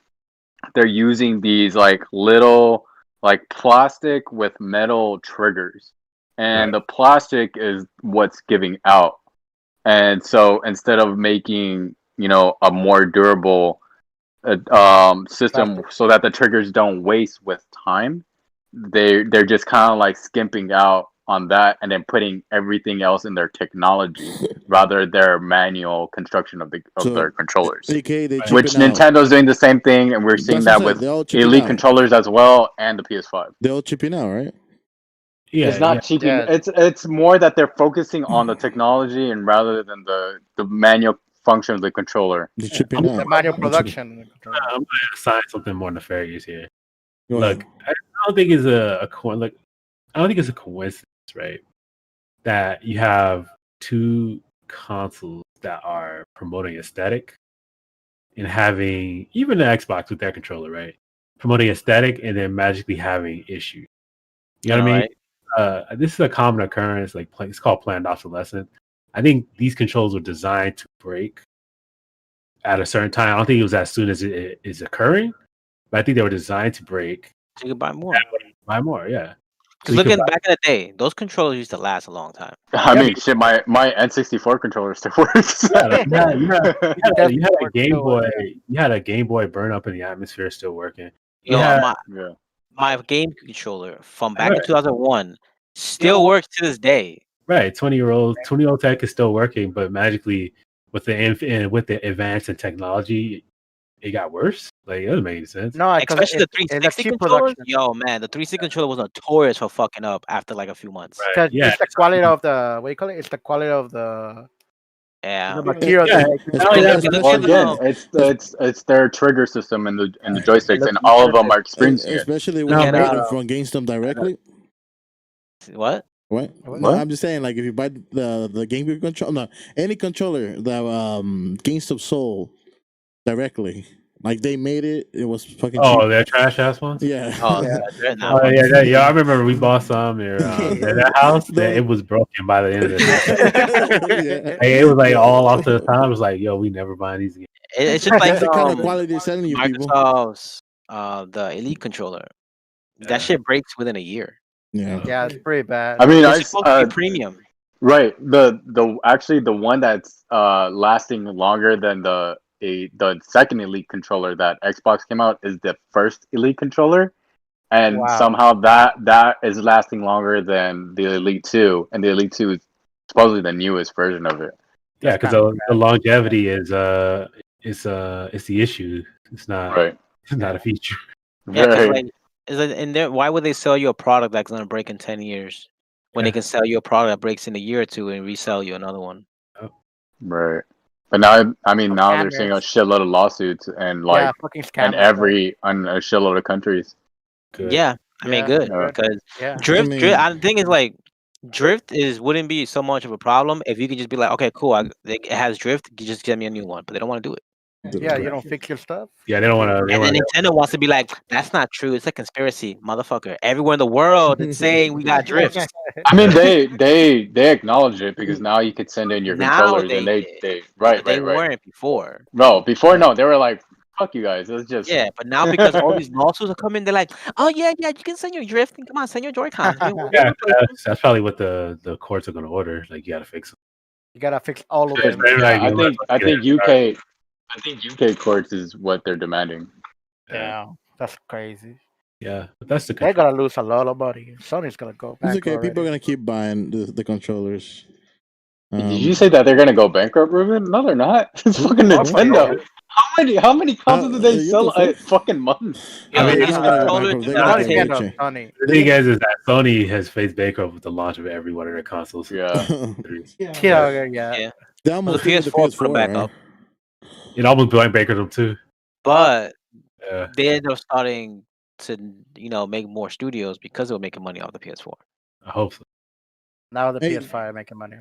they're using these like little like plastic with metal triggers, and the plastic is what's giving out. And so instead of making a more durable system so that the triggers don't waste with time. They're just kind of like skimping out on that and then putting everything else in their technology rather their manual construction of their controllers. Which Nintendo's doing the same thing, and we're seeing that with Elite controllers as well and the PS5. They're all chipping out, right? Yeah, it's not cheating. Yeah. It's more that they're focusing on the technology and rather than the manual function of the controller. The manual production. I'm going to assign something more nefarious here. Look, I don't think it's a coincidence, right? That you have two consoles that are promoting aesthetic and having even the Xbox with their controller, right? Promoting aesthetic and then magically having issues. You know what I mean? Right. This is a common occurrence. Like it's called planned obsolescence. I think these controls were designed to break at a certain time. I don't think it was as soon as it is occurring, but I think they were designed to break. So you can buy more. Buy more, yeah. Because looking back in the day, those controllers used to last a long time. I mean, shit, my N64 controller still works. You had a Game Boy. You had a Game Boy burn up in the atmosphere, still working. My game controller from back in 2001 still works to this day. Right, 20-year-old tech is still working, but magically with the advance in technology, it got worse. Like it doesn't make any sense. No, especially the 360 controller. Yo, man, the 360 controller was notorious for fucking up after like a few months. Right. Yeah, it's the quality of the It's the quality of the material. It's their trigger system and the joysticks, and all of them are experiencing it. Especially when you buy it from GameStop directly. What? No, I'm just saying, like if you buy the GameCube controller, any controller that GameStop sold directly. Like they made it. It was fucking. Oh, cheap. They're trash ass ones. Yeah. Yeah. I remember we bought some at that house. It was broken by the end of the day. It was like all off to the time. It was like, yo, we never buying these again. It's just like the kind of quality they're selling you, Microsoft's the Elite controller. That shit breaks within a year. Yeah, it's pretty bad. I mean, it's supposed to be premium. Right. The one that's lasting longer than the second Elite controller that Xbox came out is the first Elite controller, and somehow that is lasting longer than the Elite 2, and the Elite 2 is supposedly the newest version of it. Yeah, because the longevity is the issue. It's not It's not a feature. Yeah, why would they sell you a product that's gonna break in 10 years when they can sell you a product that breaks in a year or two and resell you another one? Right. But now they're seeing a shitload of lawsuits and like on a shitload of countries. Good. Yeah, I mean, good because drift. The thing is, like, drift wouldn't be so much of a problem if you could just be like, okay, cool, it has drift, you just get me a new one, but they don't want to do it. Yeah, you don't fix your stuff. Yeah, they don't want to. And then Nintendo wants to be like, that's not true. It's a conspiracy, motherfucker. Everywhere in the world is saying we got drifts. I mean, they acknowledge it because now you could send in your controllers, and they weren't before. No, before no, they were like, fuck you guys. It's just but now because all these lawsuits are coming, they're like, oh yeah, you can send your drift. Come on, send your Joy-Cons. That's probably what the courts are going to order. Like, you got to fix them. You got to fix all of them. I think UK courts is what they're demanding. Yeah, that's crazy. Yeah, but that's they're gonna lose a lot of money. Sony's gonna go back. It's okay. Already. People are gonna keep buying the controllers. Did you say that they're gonna go bankrupt, Ruben? No, they're not. It's fucking Nintendo. How many consoles do they sell a fucking month? The thing is that Sony has faced bankrupt with the launch of every one of their consoles. Yeah. They almost the PS4 put back up. It almost went bankrupt too. But they ended up starting to, make more studios because they were making money off the PS4. I hope so. Now the PS5 are making money.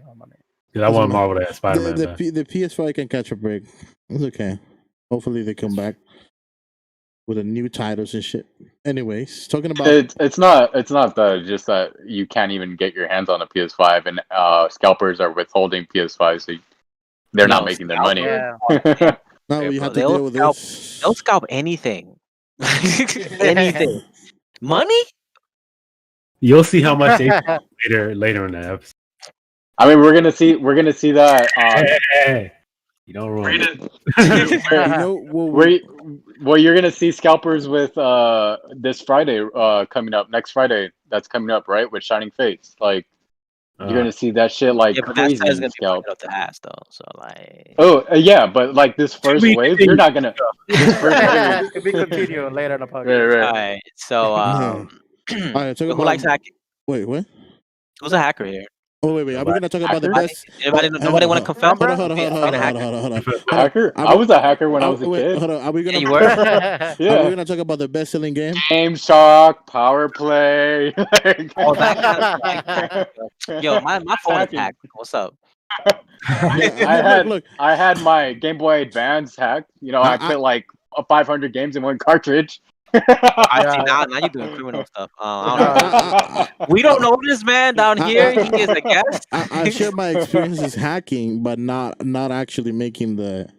I want Marvel to have Spider-Man. The PS5 can catch a break. It's okay. Hopefully they come back with a new titles and shit. Anyways, talking about it's not that just that you can't even get your hands on a PS5 and scalpers are withholding PS5, so they're not making their money. Yeah. No, you have to deal with this. They'll scalp anything. Anything. Money? You'll see how much they later in the episode. I mean, we're gonna see that. You don't ruin it. Well, you're gonna see scalpers with this Friday coming up, next Friday. That's coming up, right? With Shining Fates, like you're gonna see that shit like crazy. But that's gonna be up to ass though. So like. Oh yeah, but like this first wave, you're not gonna. This first wave. We continue later in the podcast. Right. All right. So All right, who likes hacking? Wait, what? Who's a hacker here? Oh wait. Are we gonna talk about the best? Nobody want to confirm? Hold on. Hacker? I was a hacker when I was a kid. Hold on. Are we gonna? You were? Yeah. Are we gonna talk about the best-selling game? Game Shock, Power Play. Oh, that kind of yo, my phone is hacked. What's up? I had my Game Boy Advance hacked. You know, I put like 500 games in one cartridge. I see now you're doing criminal stuff. We don't know this man down here. He is a guest. I share my experiences hacking, but not actually making the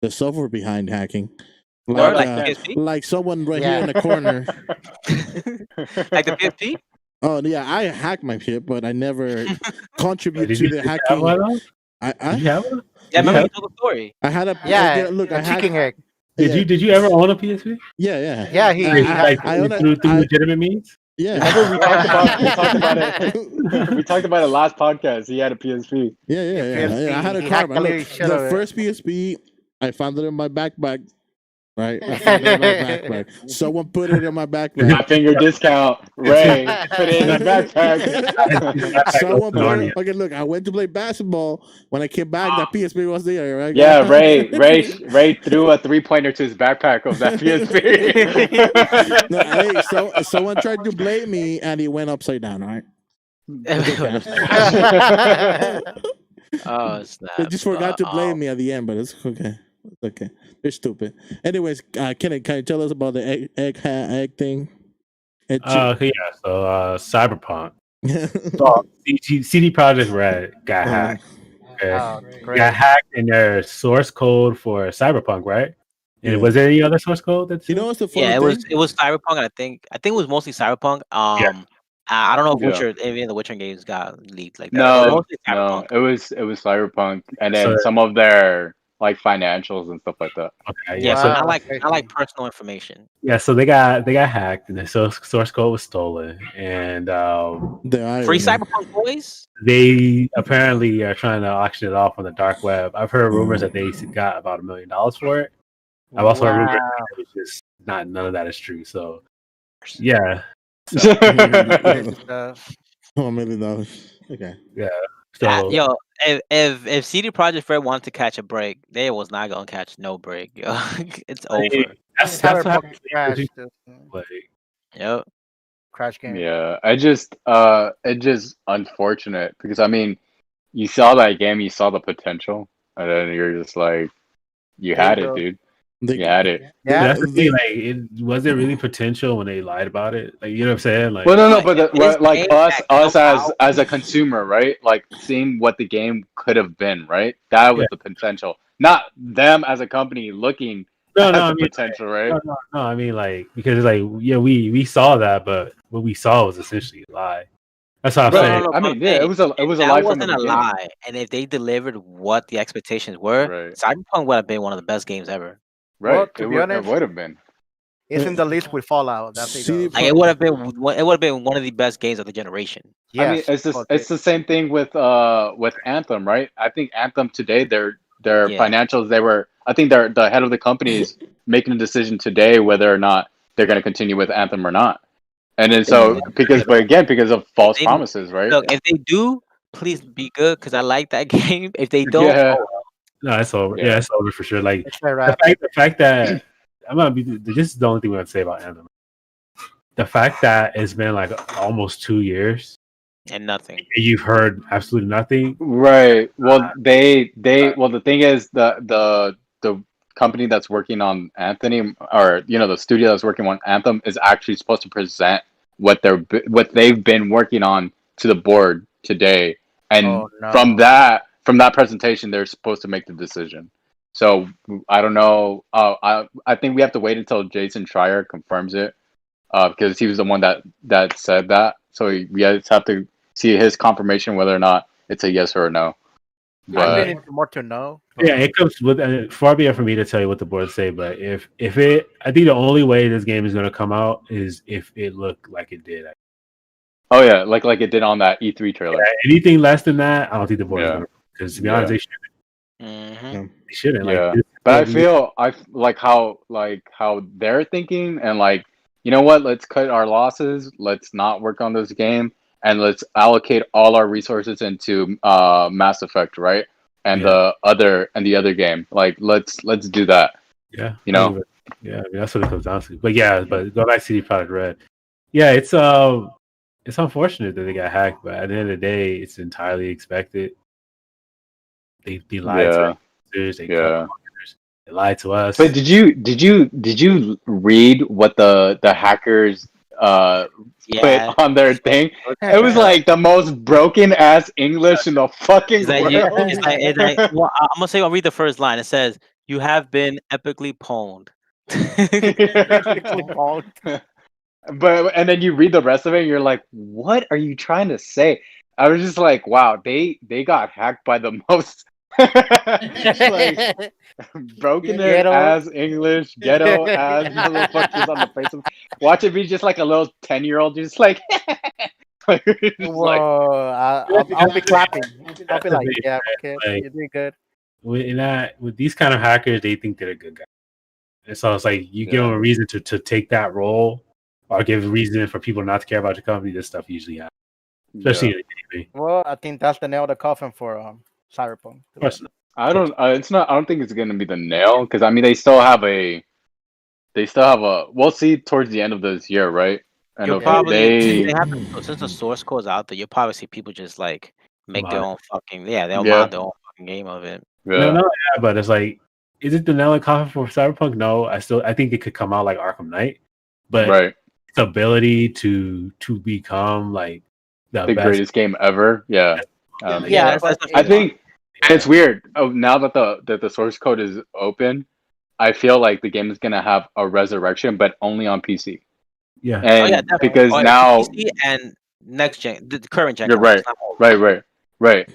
software behind hacking. Like someone right here in the corner. Like the PSP? Oh yeah, I hack my shit, but I never contribute to the hacking. You have one? Yeah, remember you told the story. I had a I chicken egg. Did you ever own a PSP? Yeah. Yeah, through legitimate means. Yeah. Remember we talked about it last podcast. He had a PSP. Yeah. I had a car. The first PSP, I found it in my backpack. Right, I found it in my backpack. Someone put it in my backpack. My finger discount. Ray put it in his backpack. Someone put it. Okay, look, I went to play basketball. When I came back, that PSP was there. Right? Yeah, Ray threw a 3-pointer to his backpack of that PSP. No, someone tried to blame me, and he went upside down. Right. Oh snap! They just forgot to blame me at the end, but it's okay. It's okay. They're stupid. Anyways, can you tell us about the egg thing? So Cyberpunk. So, CD Projekt Red got hacked. Okay. Got hacked in their source code for Cyberpunk, right? And was there any other source code? What's the funny thing? it was Cyberpunk, and I think it was mostly Cyberpunk. I don't know if any of the Witcher games got leaked like that. No, it was Cyberpunk, and then some of their like financials and stuff like that. Okay, yeah. So not like personal information. Yeah, so they got hacked, and the source code was stolen, and free Cyberpunk boys. They apparently are trying to auction it off on the dark web. I've heard rumors that they got about $1 million for it. I've also heard rumors that it was just none of that is true. So yeah. So, $1 million. Okay. Yeah. So, if CD Projekt Red wanted to catch a break, they was not gonna catch no break. Yo. It's over. That's yep. Crash game. Yeah, it's just unfortunate because I mean, you saw that game, you saw the potential, and then you're just like, you had it, dude. You had it. Yeah, that's the thing. Like, was there really potential when they lied about it? Like, you know what I'm saying? Like, well, no, but like us as a consumer, right? Like seeing what the game could have been, right? That was the potential, not them as a company looking. No, potential, right? No, I mean, like, because like, yeah, we saw that, but what we saw was essentially a lie. That's what I'm saying. I mean, yeah, it was a lie. That wasn't a lie, and if they delivered what the expectations were, Cyberpunk would have been one of the best games ever. Right, well, to be honest, it would have been. It's in the list with Fallout. It would have been one of the best games of the generation. Yeah, I mean, it's the same thing with Anthem, right? I think Anthem today, their financials, I think the head of the company is making a decision today whether or not they're going to continue with Anthem or not. And then because of false promises, right? Look, if they do, please be good because I like that game. If they don't, no, it's over. Yeah, it's over for sure. Like the fact that this is the only thing we have to say about Anthem. The fact that it's been like almost 2 years and nothing. You've heard absolutely nothing. Right. Well, the thing is the company that's working on Anthony, or the studio that's working on Anthem, is actually supposed to present what they've been working on to the board today, and from that presentation, they're supposed to make the decision. So I don't know. I think we have to wait until Jason Schreier confirms it, because he was the one that said that. So we just have to see his confirmation whether or not it's a yes or a no. I really need more to know Yeah, it comes with far be it for me to tell you what the boards say, but if it, I think the only way this game is going to come out is if it looked like it did. Oh yeah, like it did on that E3 trailer. Yeah, anything less than that, I don't think the board is going to. Because to be honest, they shouldn't. Mm-hmm. They shouldn't. Yeah, Like, but I feel like how they're thinking, and like, you know what? Let's cut our losses. Let's not work on this game, and let's allocate all our resources into Mass Effect, right? And the other game. Like, let's do that. Yeah, you know. Yeah, I mean, that's what it comes down to. But yeah, but go back to CD Projekt Red. Yeah, it's unfortunate that they got hacked, but at the end of the day, it's entirely expected. They lied to us. They lied to us. But did you read what the hackers put on their thing? It was like the most broken ass English in the fucking world. Well, I'm gonna say I'll read the first line. It says, "You have been epically pwned." But and then you read the rest of it, and you're like, what are you trying to say? I was just like, wow, they got hacked by the most like broken ass English, ghetto ass motherfuckers on the face of. Watch it be just like a little 10-year-old, just like. Whoa! I'll be clapping. I'll be like, yeah, okay, you're doing good. With these kind of hackers, they think they're a good guy. And so it's like you give them a reason to take that role, or give a reason for people not to care about your company. This stuff usually happens, especially in the game. Well, I think that's the nail of the coffin for Cyberpunk. I don't. It's not. I don't think it's gonna be the nail, because I mean they still have a. We'll see towards the end of this year, right? And you'll probably since the source code's out there, you'll probably see people just like make their own fucking they'll mod their own fucking game of it. But it's like, is it the nail in the coffin for Cyberpunk? No, I think it could come out like Arkham Knight, but its ability to become like the greatest game ever. Yeah, I think it's weird. Oh, now that the source code is open, I feel like the game is gonna have a resurrection, but only on PC. Yeah, and because now PC and next gen, the current gen. You're right.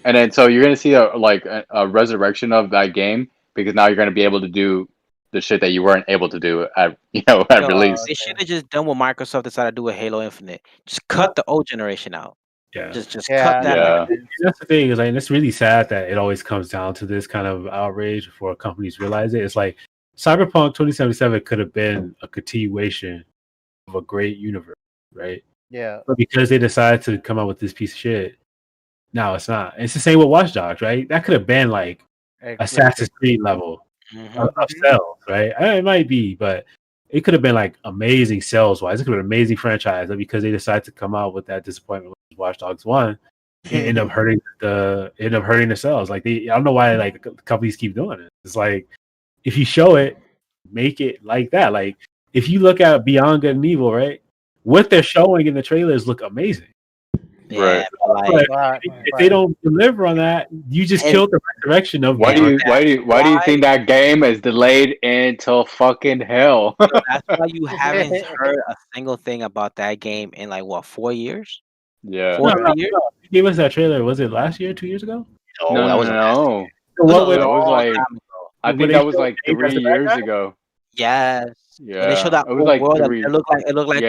And then so you're gonna see a resurrection of that game, because now you're gonna be able to do the shit that you weren't able to do at release. They should have just done what Microsoft decided to do with Halo Infinite. Just cut the old generation out. Yeah, just cut that out. That's the thing, is like, it's really sad that it always comes down to this kind of outrage before companies realize it. It's like Cyberpunk 2077 could have been a continuation of a great universe, right? Yeah. But because they decided to come out with this piece of shit, now it's not. It's the same with Watch Dogs, right? That could have been like Assassin's Creed level of sales, right? It might be, but it could have been like amazing sales wise. It could have been an amazing franchise, but because they decided to come out with that disappointment with Watch Dogs 1, it ended up hurting the sales. Like I don't know why like companies keep doing it. It's like, if you show it, make it like that. Like, if you look at Beyond Good and Evil, right? What they're showing in the trailers look amazing. Yeah, if they don't deliver on that, you just killed the resurrection of. Why do you think that game is delayed until fucking hell? That's why you haven't heard a single thing about that game in like 4 years? Yeah, 4 years. You gave us that trailer. Was it last year? 2 years ago? No. What was like? I think that was like 3 years ago. Yes. Yeah. When they showed that it was like it looked like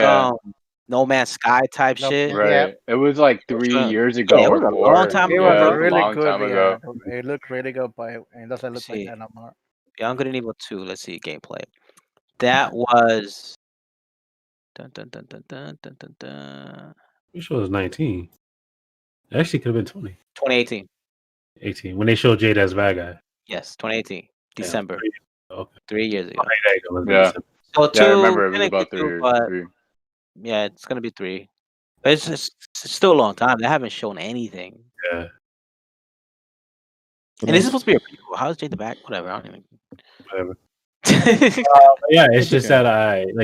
No Man's Sky type shit. Right. Yeah. It was like 3 years ago. Yeah, it was a long time ago. It was really long good. Time ago. It looked really good, but it doesn't look like that no more. Beyond Good and Evil 2. Let's see gameplay. That was. Dun, dun, dun, dun, dun, dun, dun, dun. I'm sure it was 19. It actually could have been 20. 2018. 18. When they showed Jade as bad guy. Yes, 2018. December. Okay. 3 years ago. Yeah. So 2, I remember it was about 3. Yeah, it's gonna be 3. But it's still a long time. They haven't shown anything. Yeah. And this is supposed to be a prequel. How's Jade the back? Whatever. I don't even. Whatever. Yeah, it's just that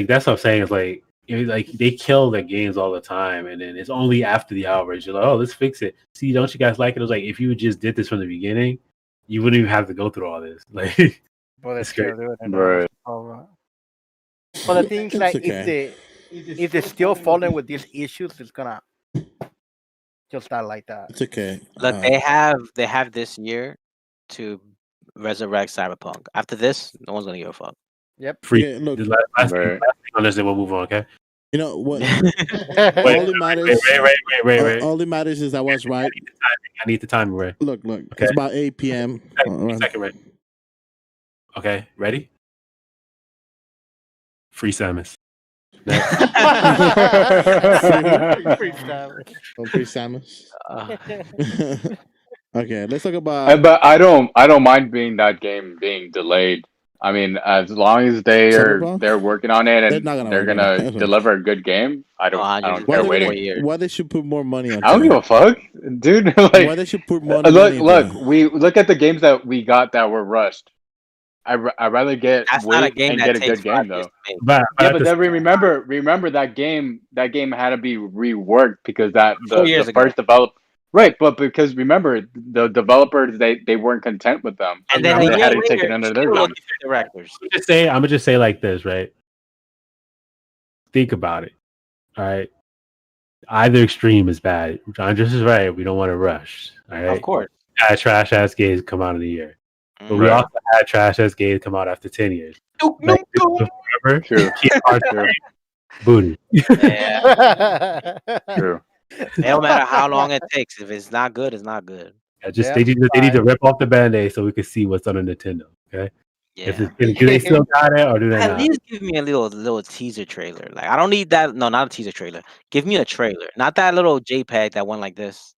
that's what I'm saying. Is like they kill their games all the time, and then it's only after the outrage you're like, oh, let's fix it. See, don't you guys like it? It was like, if you just did this from the beginning, you wouldn't even have to go through all this. Like, well, it's great. Right. But the thing is, like, if they're still following with these issues, it's gonna just not like that. It's okay. Look, they have this year to resurrect Cyberpunk. After this, no one's gonna give a fuck. Yep. Free. Okay, look, Last thing on this, then we'll move on. Okay. you know what? Wait, all that matters. Wait. All that matters is I was right. I need the time, Ray. Look. Okay. It's about 8 p.m. Second, Ray. Okay, ready? Free Samus. Free Samus. Okay, let's talk about. But I don't mind that game being delayed. I mean, as long as they're working on it and they're gonna deliver a good game, I don't care waiting. Why they should put more money on? I don't give a fuck, dude. Like, why they should put money? We look at the games that we got that were rushed. I'd rather get wait and get a good game though. But then remember that game had to be reworked because the first develop. Right, but because remember the developers they weren't content with them, and then they had to take it under their own directors. I'm gonna just say like this, right? Think about it. All right, either extreme is bad. John just is right. We don't want to rush. All right, of course. Trash ass games come out in a year, but we also had trash ass games come out after 10 years. Remember? True. Booty. Yeah. True. No matter how long it takes, if it's not good, it's not good. Yeah, they need to rip off the Band-Aid so we can see what's on a Nintendo. Okay. Yeah. Do they still got it or do they At not? least give me a little teaser trailer. Like I don't need that. No, not a teaser trailer. Give me a trailer, not that little JPEG that went like this.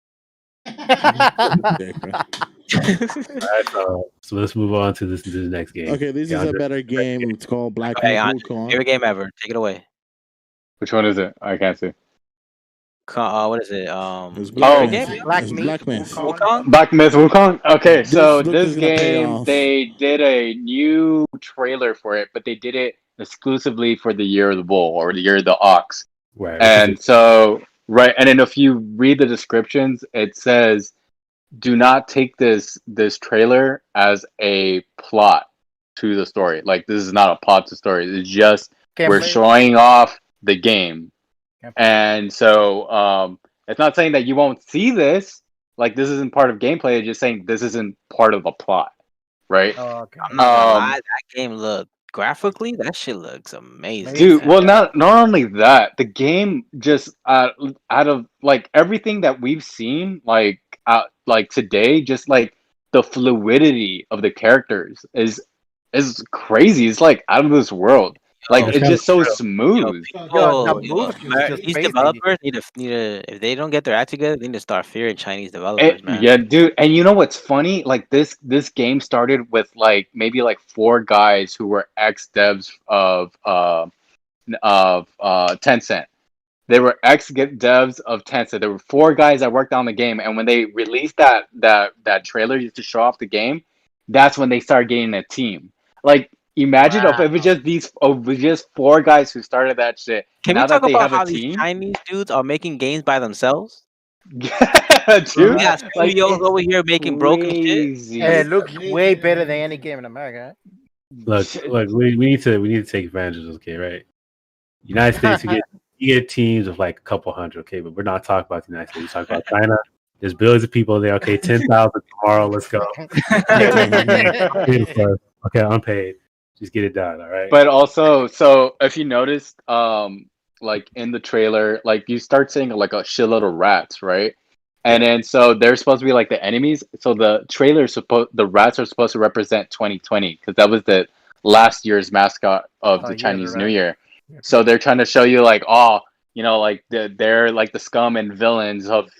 So let's move on to the next game. Okay, this is a better game. It's called Black Myth Wukong. Favorite game ever. Take it away. Which one is it? I can't see. What is it? Black Myth. Black Myth. Wukong? Black Myth Wukong. Okay, so this game they did a new trailer for it, but they did it exclusively for the Year of the Bull or the Year of the Ox. Right. And so and then if you read the descriptions, it says, "Do not take this trailer as a plot to the story. Like this is not a plot to the story. It's just we're showing off the game." And so it's not saying that you won't see this. Like this isn't part of gameplay. It's just saying this isn't part of a plot, right? Oh, okay. That game look graphically. That shit looks amazing, dude. Well, not only that, the game just out of like everything that we've seen, like today, just like the fluidity of the characters is crazy. It's like out of this world. Like it's just so smooth. These developers need to if they don't get their act together, they need to start fearing Chinese developers, man. Yeah, dude. And you know what's funny? Like this game started with like maybe like 4 guys who were ex devs of Tencent. They were ex devs of Tencent. There were 4 guys that worked on the game, and when they released that trailer just to show off the game, that's when they started getting a team. Like. Imagine if it was just 4 guys who started that shit. Can we talk about how these Chinese dudes are making games by themselves? Yeah, dude. We got studios over here making broken shit. Hey, it looks way better than any game in America. Look, we need to take advantage of this, okay, right? United States, you get teams of like a couple hundred, okay, but we're not talking about the United States. We're talking about China. There's billions of people there. Okay, 10,000 tomorrow. Let's go. Okay, unpaid. Just get it done, all right? But also, so if you noticed, like in the trailer, like you start seeing like a shitload of rats, right? And then so they're supposed to be like the enemies. So the the rats are supposed to represent 2020 because that was the last year's mascot of the Chinese New Year. So they're trying to show you like, like they're like the scum and villains of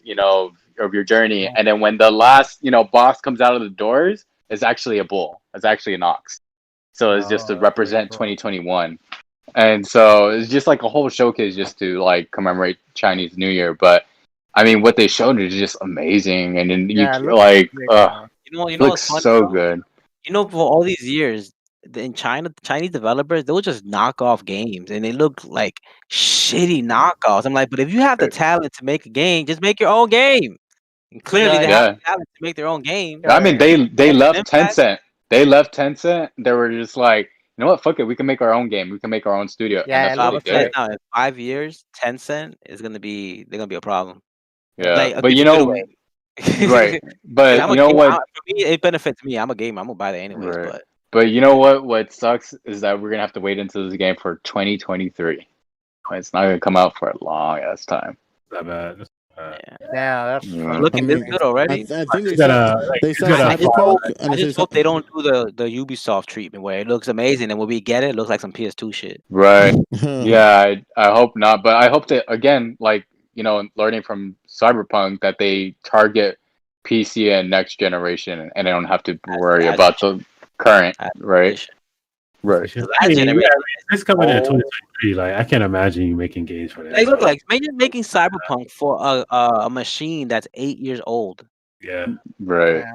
of your journey. Yeah. And then when the last boss comes out of the doors, it's actually a bull. It's actually an ox. So it's just to represent 2021. And so it's just like a whole showcase just to like commemorate Chinese New Year. But I mean, what they showed is just amazing. And then looks so good. For all these years in China, Chinese developers, they will just knock off games and they look like shitty knockoffs. I'm like, but if you have the talent to make a game, just make your own game. And clearly they have the talent to make their own game. I mean, they left Tencent. They left Tencent. They were just like, you know what? Fuck it. We can make our own game. We can make our own studio. Yeah, in 5 years, Tencent is they're gonna be a problem. Yeah, but Right. But I'm you know what? For me, it benefits me. I'm a gamer. I'm gonna buy that anyways. Right. But you know what? What sucks is that we're gonna have to wait until this game for 2023. It's not gonna come out for a long ass time. Not bad. Yeah, that's looking this good already. I think they said Cyberpunk, I just hope they don't do the Ubisoft treatment where it looks amazing and when we get it, it looks like some PS2 shit. Right. Yeah, I hope not. But I hope that again, like, you know, learning from Cyberpunk, that they target PC and next generation, and they don't have to worry about the current, right? Right. It's coming in 2023. Like, I can't imagine you making games for that. They look like making Cyberpunk for a machine that's 8 years old. Yeah. Right.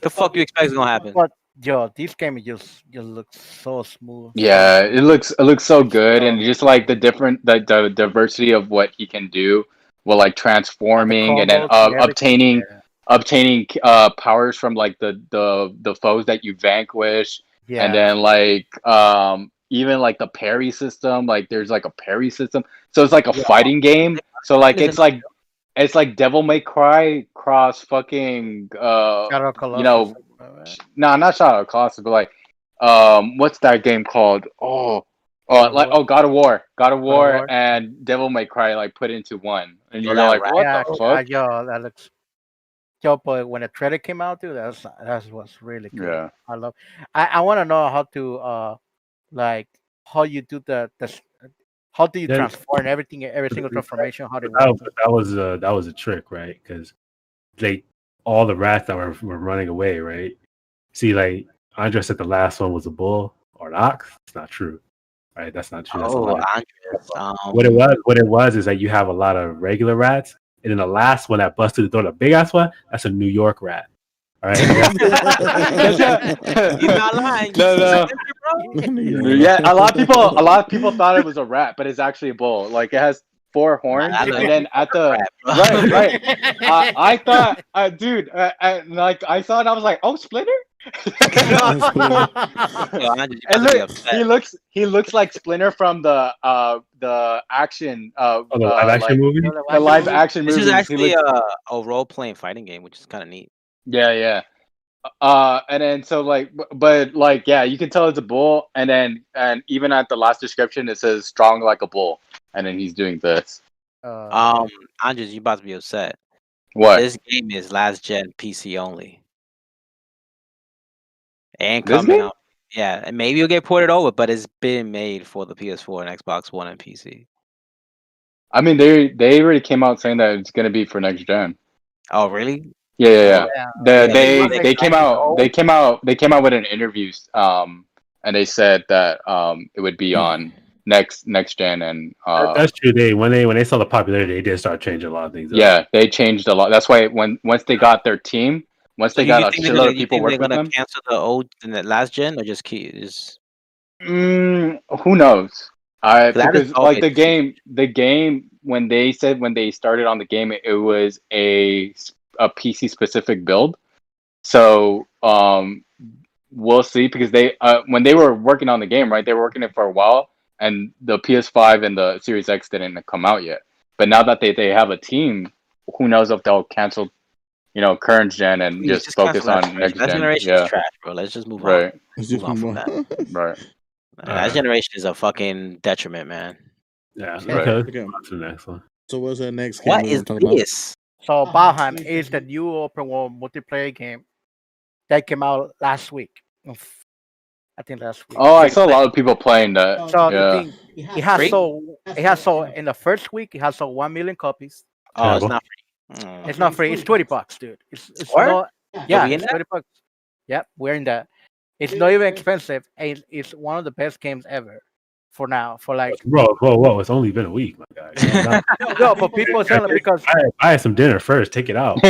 The fuck you expect is gonna happen? But yo, this game just looks so smooth. Yeah, it looks so good, and just like the diversity of what he can do, well, like transforming and then obtaining powers from like the foes that you vanquish. Yeah. And then like even like the parry system, like there's like a parry system. So it's like a fighting game. So like it's like Devil May Cry cross fucking Shadow Colossus. You know, not Shadow Colossus, but like what's that game called? God of War. God of War and Devil May Cry like put into one. And you're like, what the fuck? Yo, that looks. Yo, but when the trailer came out, dude, that was really good. Yeah, I love. I want to know how to like how you do how do you transform everything, every single transformation? How do that was a trick, right? Because all the rats that were running away, right? See, like Andres said, the last one was a bull or an ox. It's not true, right? That's not true. What it was is that you have a lot of regular rats. And then the last one that busted the door, the big ass one, that's a New York rat. All right. You're not lying. No. Yeah, a lot of people thought it was a rat, but it's actually a bull. Like it has 4 horns, and then at the right. I thought, dude, like I saw it, I was like, oh, Splinter. He looks like Splinter from the action the live action movie. The live action movie. This is actually a role playing fighting game, which is kind of neat. Yeah. And then so like, but like, yeah, you can tell it's a bull, and even at the last description it says strong like a bull, and then he's doing this. Andres, you about to be upset. What? This game is last gen PC only. And coming out, yeah, and maybe you'll get ported over, but it's been made for the PS4 and Xbox One and PC. I mean, they already came out saying that it's gonna be for next gen. Oh, really? Yeah. They came out with an interview, and they said that it would be on next gen, and that's true. When they saw the popularity, they did start changing a lot of things. Yeah, they changed a lot. That's why once they got their team. Once they got a shitload of people working with them, they're gonna cancel the old and the last gen, or just who knows? Because like the game when they started on the game, it was a PC specific build. So we'll see, because they when they were working on the game, right, they were working it for a while, and the PS5 and the Series X didn't come out yet. But now that they have a team, who knows if they'll cancel, current gen and just focus on next gen. That generation is trash, bro. Let's just move on. Let's move on from that. Right. That generation is a fucking detriment, man. Yeah. Right. Okay. To the next one. So what's the next game? What is this? So Valheim is the new open world multiplayer game that came out last week. I think last week. Oh, I saw a lot of people playing that. So the thing, it has sold in the first week. It has sold 1 million copies. Oh, it's not free. It's not free. It's $20, dude. It's it's $20. Yep, we're in that. It's not even expensive, and it's one of the best games ever. For now, for like, whoa! It's only been a week, my guy. No, but people saying because I had some dinner first. Take it out.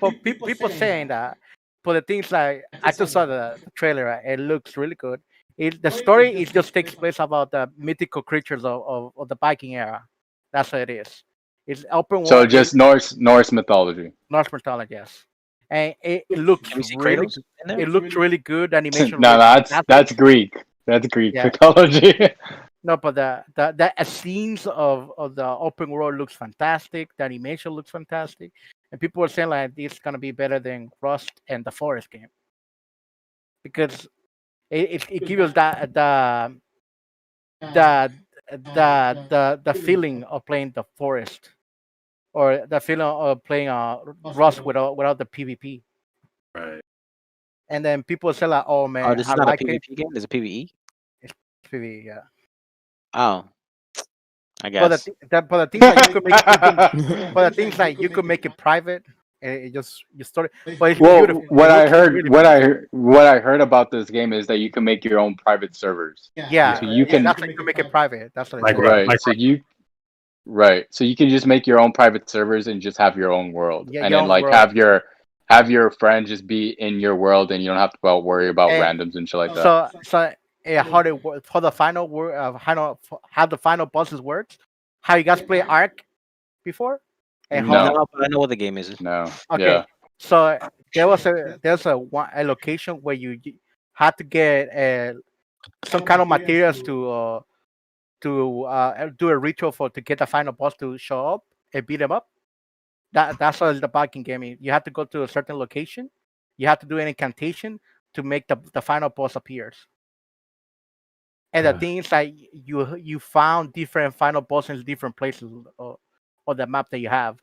But people saying that. But the things like I just saw the trailer. Right? It looks really good. The story just takes place about the mythical creatures of the Viking era. That's what it is. It's open world. So just Norse mythology. Norse mythology, yes. And it looks really. It looked really good. Animation. No, that's Greek. That's Greek mythology. No, but the scenes of the open world looks fantastic. The animation looks fantastic, and people were saying like this is gonna be better than Rust and the Forest game because it gives us the the feeling of playing the Forest or the feeling of playing Rust without the PvP. Right. And then people say like, "Oh man, Oh, this I is not a like it." PvP game. There's a PvE. It's PvE, yeah. Oh, I But guess. the things like you could make, but the things like you could make it private. And it just you start. But it's Well, beautiful. what It I looks heard, really what I heard about this game is that you can make your own private servers. Yeah, So you can, that's like you make it private. That's what it Like says. right. like So you can just make your own private servers and just have your own world, Yeah, and your then own like world. have your friend just be in your world, and you don't have to worry about And randoms and shit like that. so how they work for the final word how the final bosses works. How you guys play Ark before? And how No. No, but I know what the game is. No. Okay, Yeah. so there's a location where you had to get some kind of materials to do a ritual to get the final boss to show up and beat him up. That's all the barking game is. You have to go to a certain location. You have to do an incantation to make the final boss appears. And the thing is like you found different final bosses in different places on the map that you have.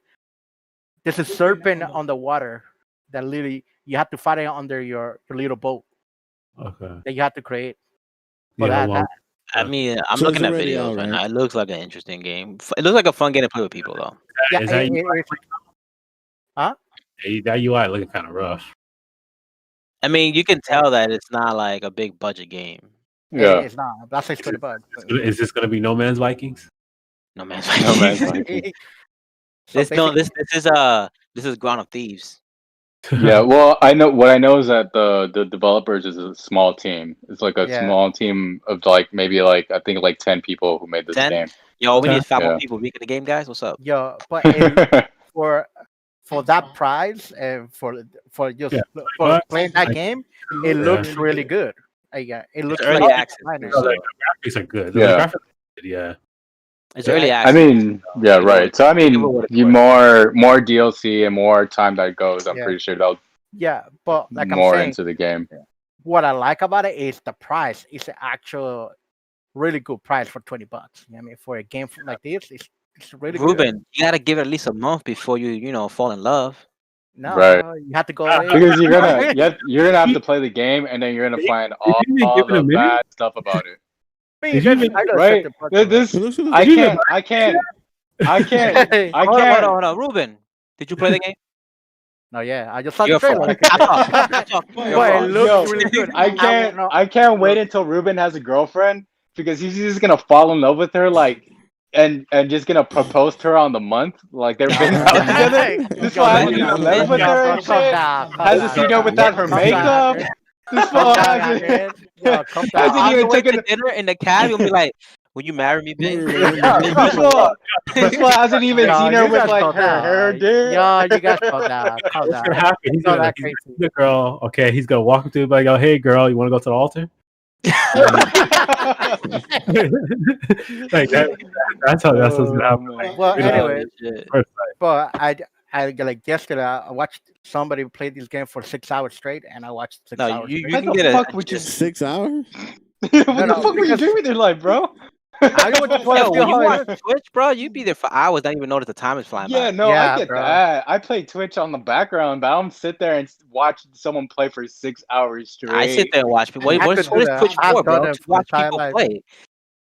There's a serpent on the water that literally you have to fight it under your little boat Okay. that you have to create. But Yeah, well, I mean, I'm So looking it's at already videos out, right right? now. It looks like an interesting game. It looks like a fun game to play with people, though. Yeah, is that that UI looking kind of rough. I mean, you can tell that it's not like a big budget game. Yeah. it's not. That's like pretty bad. Is this gonna be No Man's Vikings? No man's No man's like Vikings. So this is Ground of Thieves. Yeah, well, I know is that the developers is a small team. It's like a Yeah. small team of like maybe like I think like 10 people who made this 10? game. Yo, we Okay. need 5 more Yeah. people making the game, guys. What's up? Yeah, but for that price and for just Yeah, for $20, playing that like- game, it looks really good. Yeah, it looks early like access, minor. so- The graphics are good. Yeah. The graphics, yeah. It's Yeah, early I access. mean, yeah, right. So I mean, Give it what it's you worth. more DLC and more time that goes, I'm Yeah. pretty sure they'll Yeah, but like I'm more saying, into the game. what I like about it is the price. It's an actual really good price for $20. I mean, for a game like this, it's really good. Ruben, you gotta give it at least a month before you fall in love. No, Right. you have to go away. Because you're gonna have to play the game and then you're gonna find all you even give it a the minute? bad stuff about it. I Did you even- Right? This It looks I good. can't Hold on. Ruben, did you play the game? No, yeah, I just saw You're the trailer. fucked. I thought. But You're it fucked. looks really good. I can't wait until Ruben has a girlfriend because he's just gonna fall in love with her like and just gonna propose to her on the month like they've been out together. This fool hasn't even lived with her and shit. Hasn't seen her without her makeup. This fool hasn't even taken to dinner in the cab. You'll be like, "Will you marry me, bitch?" this fool hasn't even seen her with like her hair, dude. Yo, you guys calm down. Calm What's gonna down. happen? He's gonna that he's crazy. the girl. Okay, he's gonna walk up to her like, "Oh, hey, girl, you want to go to the altar?" Like that's what's gonna happen. Like, Well, you know, anyway, first night. but I like yesterday. I watched somebody play this game for 6 hours straight, and I watched 6 No, hours. you straight. What can the get fuck a would you? 6 hours? What the No, fuck were you because- doing with your life, bro? I know what the Yo, when you fuck. watch Twitch, bro, you'd be there for hours. Don't even notice the time is flying Yeah, by. no, Yeah, I get bro. that. I play Twitch on the background, but I don't sit there and watch someone play for 6 hours straight. I sit there and watch people. I What could is do that. Twitch I've for, bro? done it To for my watch entire people life. play.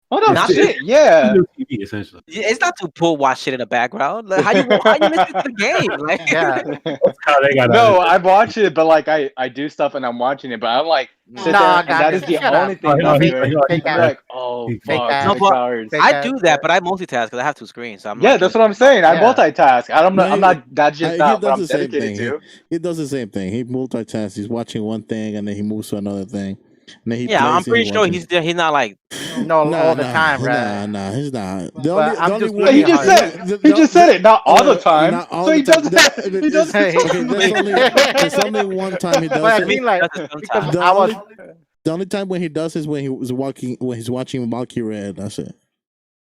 What the Not shit? Yeah. TV essentially. It's not to pull watch shit in the background. Like, how you listen to the game? Like, Yeah. That's how they got. No, I watch it, but like I do stuff and I'm watching it, but I'm like sit there Nah, and that guys, is the shut only up. thing Oh, I'm he- doing. he- Fake I'm ass. like, oh Fake fuck, ass. 6 No, but hours. Fake I ass, do that, but I multitask because I have 2 screens. So I'm Yeah, like, that's what I'm saying. I Yeah. multitask. I'm No, not that just he not does what I'm the same dedicated thing. to. He does the same thing. He multitasks. He's watching one thing and then he moves to another thing. And then he yeah, I'm plays and pretty he sure watches. he's there. He's not like, No, all the time, right? Nah, he's not. But I'm just one- looking He just hard. said he just said it. Not all the time. Not all So he the time. does that. He does Okay, it. there's only one time he does But I it. mean, like, That's because The I was, only- The only time when he does is when he's watching Valkyrie. That's it.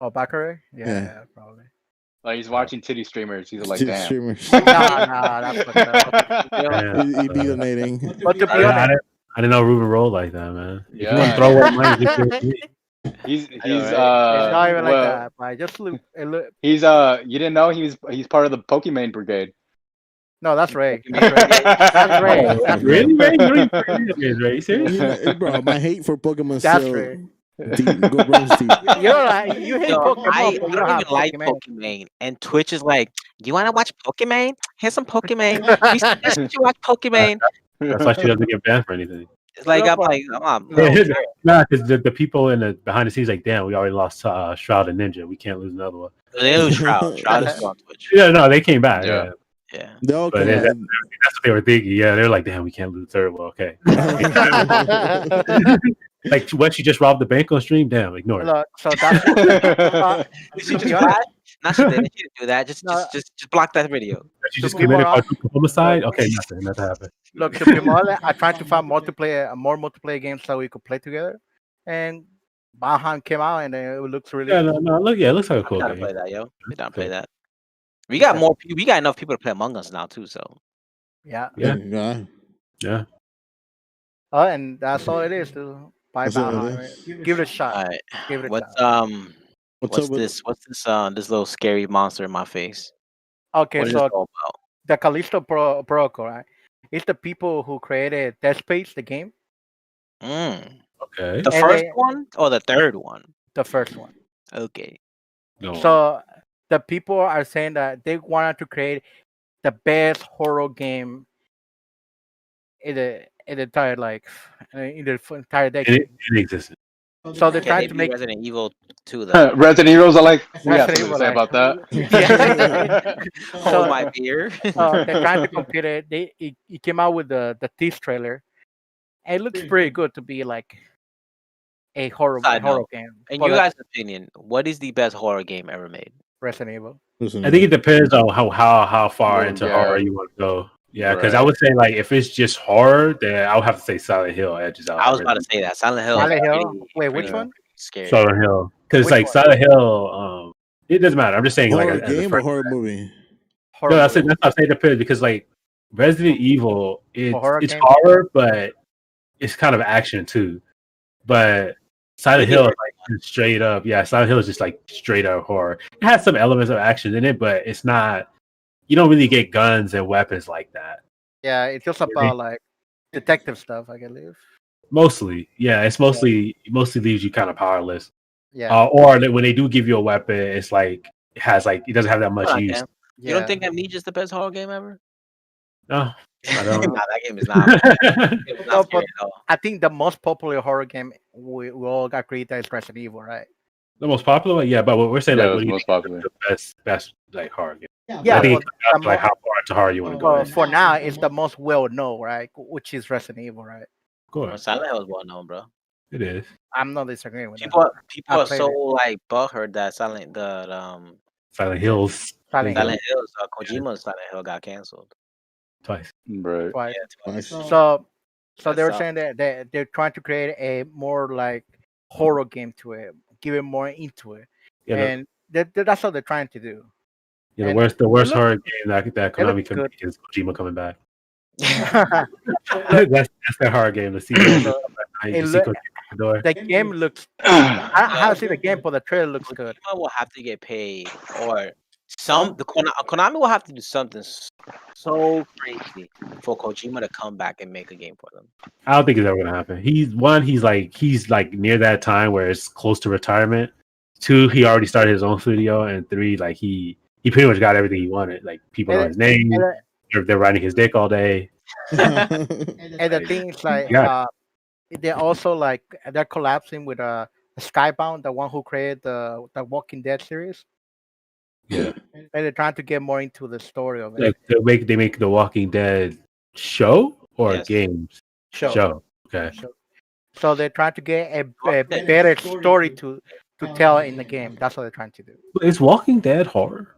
Oh, Baccarat? Yeah, probably. Like he's watching titty streamers. He's like, Titty damn. streamers. Nah, that's fucked up. He detonating. But to be honest, I didn't know Ruben rolled like that, man. If you want Yeah. to throw away money, just give it to me. He's it's not even like that. But just look. He's you didn't know he's part of the Pokemon Brigade. No, that's Ray. That's Ray. That's Really, Ray? You don't even Ray? Serious? Bro, my hate for Pokemon That's still Ray. deep. Go runs deep. You hate Yo, Pokemon. I but you don't have even like Pokemon. Pokemon. And Twitch is like, do you want to watch Pokemon? Here's some Pokemon. We suggest you watch Pokemon. That's why she doesn't get banned for anything. It's like, I'm like, Nah, because the people in the behind the scenes like, damn, we already lost Shroud and Ninja. We can't lose another one. they lose Shroud. Shroud is still on Twitch. Yeah, no, they came back. Yeah. Yeah. No, But that's what they were thinking. Yeah, they're like, damn, we can't lose the third. Well, okay. Like, what, she just robbed the bank on stream? Damn, ignore it. Look, so that's Did she just lie? No, she didn't. She didn't do that. Just block that video. She just committed quadruple homicide? Okay, nothing happened. Look, to be honest, I tried to find more multiplayer games that we could play together, and Bahan came out, and it looks really. Yeah, look, it looks like a cool We gotta game. play that, yo. We gotta play that. We got more. We got enough people to play Among Us now too. So Yeah. Oh, and that's all it is. To buy Bahan. Right? Give it a shot. all right. Give it a What's shot. what's this? What's this? This little scary monster in my face. Okay, What is this so all about? the Callisto Protocol, right? It's the people who created Dead Space, the game. Okay. The And first one or the third one? The first one. Okay. No. So the people are saying that they wanted to create the best horror game in the entire entire decade. It existed. So they're Can trying they to be make Resident Evil 2 though? Resident Evil's are like, we have Resident something to say Evil, about that. Hold my beer. they're trying to compete it. It came out with the tease trailer. And it looks pretty good to be like a horror game. In For you the guys' opinion, what is the best horror game ever made? Resident Evil. I think it depends on how far into horror you want to go. Yeah, because I would say like if it's just horror, then I would have to say Silent Hill edges out. I was about to say that Silent Hill. Wait, which one? Scary. Silent Hill, because like Silent Hill, it doesn't matter. I'm just saying horror like game or horror movie. No, that's what I'm saying. Depends because like Resident Evil, it's game? horror, but it's kind of action too. But Silent Hill is like straight up. Yeah, Silent Hill is just like straight up horror. It has some elements of action in it, but it's not. You don't really get guns and weapons like that. Yeah, it's just about like detective stuff, I believe. Mostly, yeah. It's mostly leaves you kind of powerless. Yeah. Or when they do give you a weapon, it's like it doesn't have that much use. You don't think Amnesia is the best horror game ever? No, I don't. Nah, that game is not. I think the most popular horror game we all agree that is Resident Evil, right? The most popular, yeah. But what we're saying, like, what do you most think popular. is the best like horror game? Yeah, I think it's like how far into horror you want to go. For now, it's the most well known, right? Which is Resident Evil, right? Of course, Silent Hill is well known, bro. It is. I'm not disagreeing with people. that. People are so like butthurt that Silent Hills. Silent Hills. Kojima's Silent Hill got canceled Twice. Right. Twice. So they were saying that they're trying to create a more like horror game to it, give it more into it, and that's what they're trying to do. Yeah, the worst horror game that Konami can make is Kojima coming back. that's the horror game to see. The game looks. I haven't seen the game, but the trailer looks good. Konami will have to get paid, or Konami will have to do something so crazy for Kojima to come back and make a game for them. I don't think it's ever gonna happen. He's like near that time where it's close to retirement. 2, he already started his own studio, and 3, like he pretty much got everything he wanted. Like people know his name. They're riding his dick all day. And the thing is like they're also like they're collapsing with Skybound, the one who created the Walking Dead series. Yeah, and they're trying to get more into the story of it. Like they make the Walking Dead show or games show. Okay. So they're trying to get a better story to tell in the game. That's what they're trying to do. Is Walking Dead horror?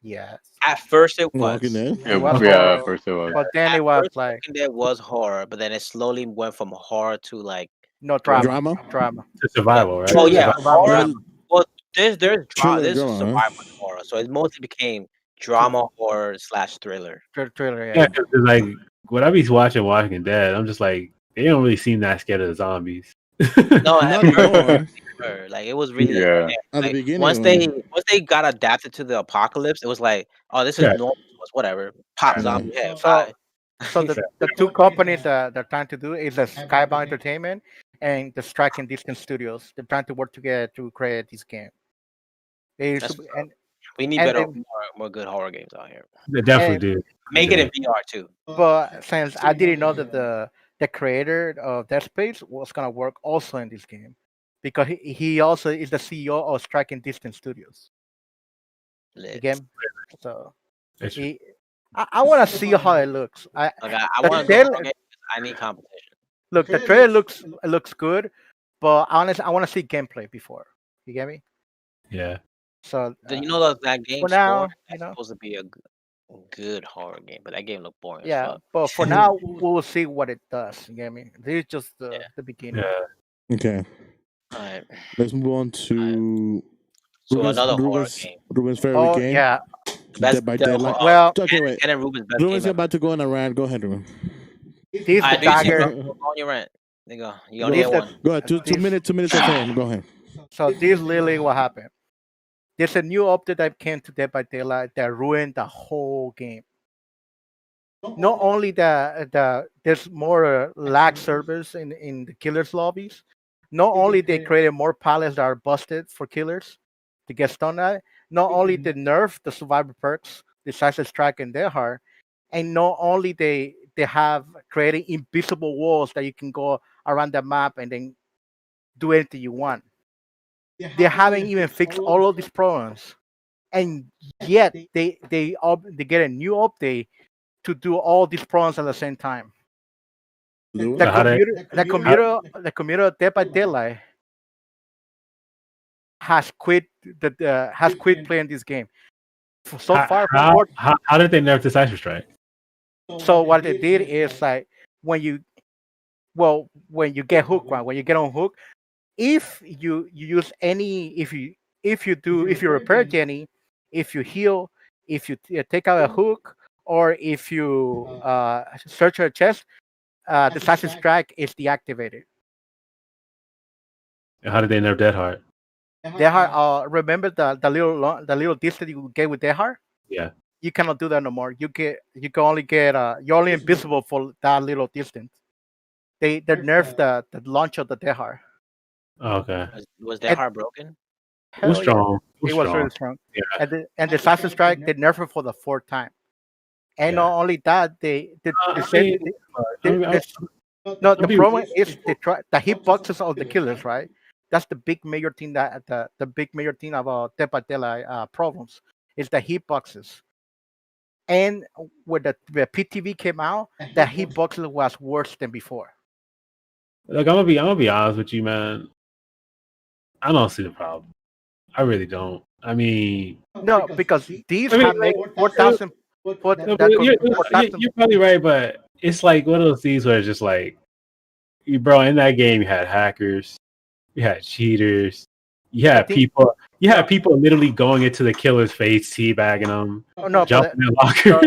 Yes. At first it Walking was. Dead. It was Yeah, horror, first it was. but then At it was first, like Walking Dead was horror, but then it slowly went from horror to like no Drama? drama. To survival, right? oh yeah, Survival horror. drama. Well, there's drama, Thriller there's drama, huh? survival and horror, so it mostly became drama, horror / thriller. Trailer, Yeah, yeah. because like when I be watching Walking Dead, I'm just like they don't really seem that scared of the zombies. No, Not at anymore. first, like it was really Yeah. At the like, beginning, once they got adapted to the apocalypse, it was like, oh, this is Yeah. normal, it's whatever. Pop Yeah. zombie head. So bye. so the two companies that they're trying to do is the Skybound Entertainment and the Strike and Distance Studios. They're trying to work together to create this game. They That's should- and we need and better, then- more good horror games out here. They definitely And- do. Make it in VR too. but since I didn't know that the creator of Dead Space was gonna work also in this game, because he also is the CEO of Strike and Distance Studios. Lit. Again, so That's true. I want to see how it looks. Like I The want to trailer- go game. I need competition. Look, the trailer looks good, but honestly, I want to see gameplay before. You get me? Yeah. So You know that game for now, Scorn? you That's know. supposed to be a good horror game, but that game looked boring as Yeah, fuck. but for now, we'll see what it does. You get me? This is just the beginning. Yeah. Okay. Alright. Let's move on to So another horror Ruben's, game. Ruben's favorite Oh game. yeah. Dead by Daylight. Well, Okay, wait. And Ruben's best Ruben's game. about to go on a rant. Go ahead, Ruben. This the Alright, dagger. go on your rant. Nigga, you Go only This get the- one. Go ahead. Two minutes of fame. Go ahead. So this literally what happened. There's a new update that came to Dead by Daylight that ruined the whole game. Not only there's more lag servers in the killers lobbies. Not only they created more pallets that are busted for killers to get stunned at. Not only they nerfed the survivor perks, decisive strike and their heart, and not only they have created invisible walls that you can go around the map and then do anything you want. They haven't even fixed all of these problems, and yet they get a new update to do all these problems at the same time. Do it. The computer of Dead by Daylight has quit playing this game. So far, How did they nerf Decisive Strike? so what they did is like when you get hooked, right? When you get on hook, if you use any, if you repair Jenny, if you heal, if you take out a hook, or if you search her chest, decisive strike is deactivated. How did they nerf Dead Heart? Dead Heart, remember the little disc that you get with Dead Heart? Yeah. You cannot do that no more. You can only get you're only invisible for that little distance. They nerfed the launch of the Dead Heart. Oh, okay. Was that heart broken? It was Hell yeah. strong. It was really strong. Yeah. And the Decisive Strike, they nerfed it for the fourth time. And not only that, the problem is the hitboxes of the killers, right? That's the big major thing the big major thing about Dead by Daylight problems is the hitboxes. And when the PTV came out, the hitboxes was worse than before. Look, I'm gonna be honest with you, man. I don't see the problem. I really don't. I mean, no, because these have made 4,000. You're probably right, but it's like one of those things where it's just like, bro, in that game you had hackers, you had cheaters, you had people literally going into the killer's face, teabagging them, jumping in the locker.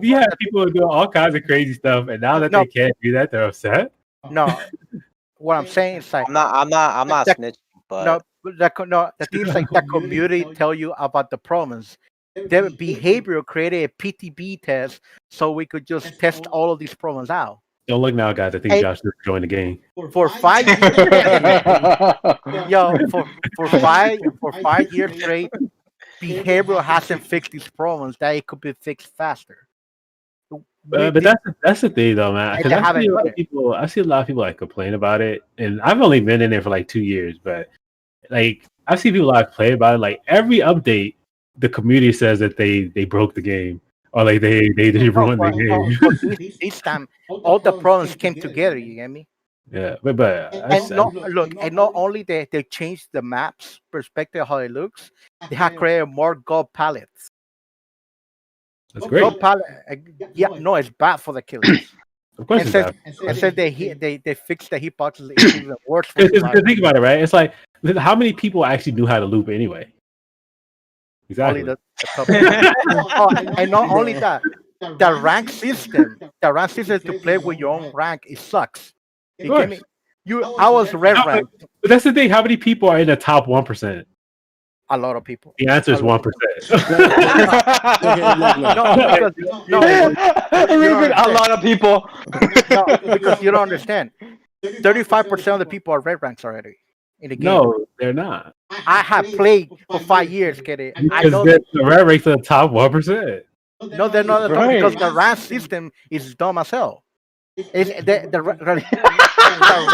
You had people doing all kinds of crazy stuff, and now that they can't do that, they're upset. No, what I'm saying is like I'm not snitching, but the things like the community tell you about the problems. Their behavior created a PTB test so we could just test all of these problems out. Don't look now, guys. I think Josh should join the game. For 5 years, for 5 years straight, behavior hasn't fixed these problems that it could be fixed faster. But that's the thing, though, man. Because I see a lot of people like complain about it, and I've only been in there for like 2 years, but like I see people like play about it. Like every update, the community says that they broke the game or like they ruined the game. This time, all the problems came together. You get me? Yeah, but And not only they changed the maps perspective how it looks, they have created more gold palettes. that's great. Gold palette, yeah, no, it's bad for the killers. Of course, And it's bad. said they fixed the hitboxes. It's even worse. For Because think about it, right? It's like how many people actually knew how to loop anyway? Exactly. Only the and not only that, the rank system to play with your own rank, it sucks. I was red rank. But that's the thing. How many people are in the top 1%? A lot of people. The answer is 1%. A lot of people. No, because you don't understand. 35% of the people are red ranks already in the game. No, they're not. I have played for 5 years, kid. I know the red ranks are the top 1%. No, they're not because the rank system is dumb as hell. The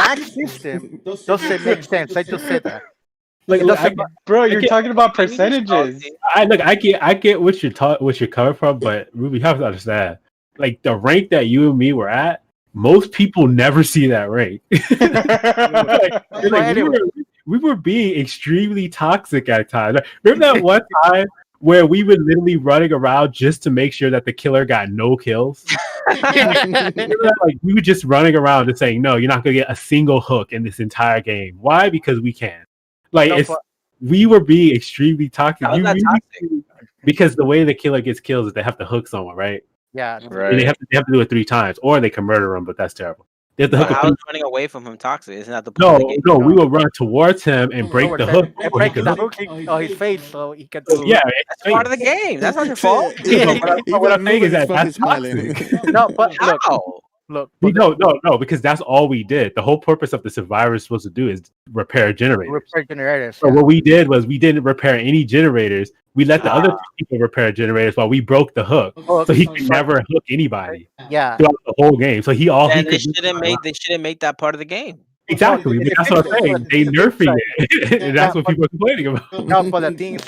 rank system doesn't make sense. I just said that. Bro, you're talking about percentages. I get what you're coming from, but Ruby, you have to understand. Like the rank that you and me were at, most people never see that rank. We were being extremely toxic at times. Remember that one time where we were literally running around just to make sure that the killer got no kills? We were just running around and saying, no, you're not going to get a single hook in this entire game. Why? Because we can. We were being extremely toxic. Because the way the killer gets kills is they have to hook someone, right? Yeah, right. And they have to do it 3 times, or they can murder him, but that's terrible. They have to hook him. Running away from him toxic? Isn't that the point? No, we will run towards him and break the hook. And break the hook on his face so he can. Yeah, that's part of the game. That's not your fault. What I'm saying is that's toxic. No, but look. No, because that's all we did. The whole purpose of the survivor is supposed to do is repair generators. So what we did was we didn't repair any generators. We let the other people repair generators while we broke the hook, so he could never hook anybody. Yeah, throughout the whole game. So they shouldn't make that part of the game. Exactly. That's what I'm saying. They nerfing it. And that's what people are complaining about. No, but the thing is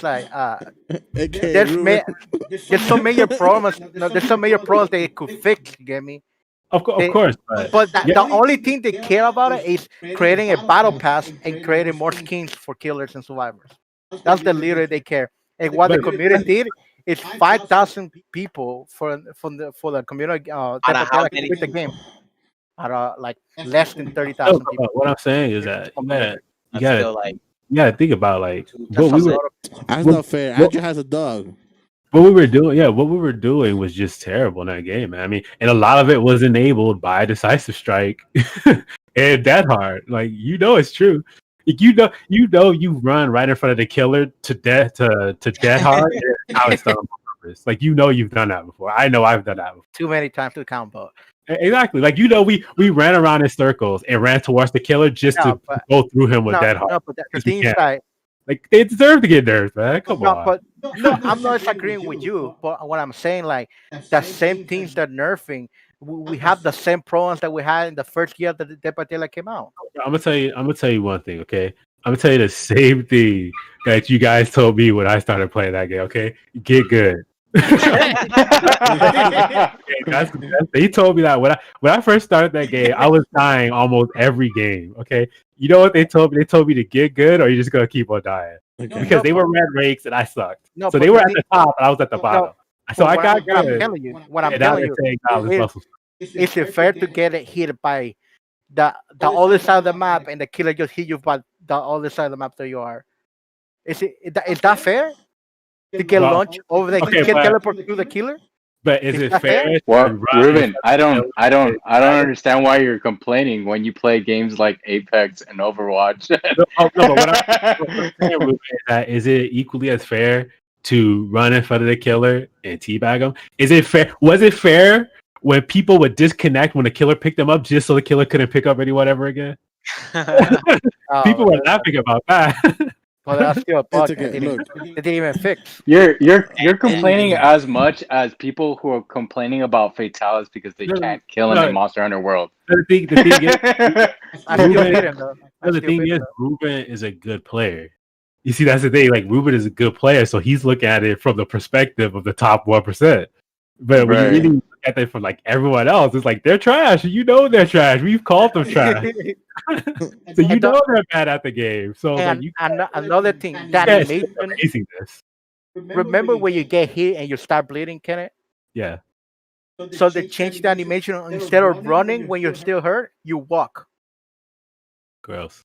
there's some major problems. There's some major problems they could fix. You get me? Of course. But the only thing they care about it is creating a battle pass and creating more skins for killers and survivors. That's the little they care. And what the community did is 5,000 people for the community with the game. Out of like less than 30,000 people. What I'm saying is that you gotta think about that's not fair. Andrew has a dog. What we were doing was just terrible in that game, man. I mean, and a lot of it was enabled by Decisive Strike and Dead Hard. Like, it's true. Like, you run right in front of the killer to Dead Hard. How it's done on purpose. Like, you've done that before. I know I've done that before. Too many times to count, but exactly. Like, we ran around in circles and ran towards the killer just to go through him with Dead Hard. No, but the thing is like they deserve to get nerfed, man. Come on. But I'm not agreeing with you. But what I'm saying, like the same things that nerfing, we have the same problems that we had in the first year that the Depatela came out. I'm gonna tell you one thing, okay? I'm gonna tell you the same thing that you guys told me when I started playing that game. Okay, get good. They told me that when I first started that game, I was dying almost every game. Okay, you know what they told me? They told me to get good, or you're just gonna keep on dying because they were red rakes and I sucked. So they were at the top, and I was at the bottom. So I got good. What I'm telling you, is it fair to get hit by the other side of the map and the killer just hit you by the other side of the map that you are? Is that fair? To get launched over the teleport to the killer? But is it fair? Well, Ruben, I don't understand why you're complaining when you play games like Apex and Overwatch. But what I'm saying, Ruben, is that is it equally as fair to run in front of the killer and teabag him? Is it fair? Was it fair when people would disconnect when the killer picked them up just so the killer couldn't pick up anyone ever again? People were laughing about that. Well, that's still a bug. It didn't even fix. You're complaining as much as people who are complaining about fatalities because they can't kill in the Monster Hunter world. The thing is, Ruben is a good player. You see, that's the thing. Like, Ruben is a good player, so he's looking at it from the perspective of the top 1%. But when you really look at it from like everyone else. It's like they're trash. You know they're trash. We've called them trash. So you know they're bad at the game. So and another thing, that animation. Amazingness. Remember when you get hit and you start bleeding, Kenneth? Yeah. So they changed the animation. Instead of running when you're still hurt, you walk. Gross.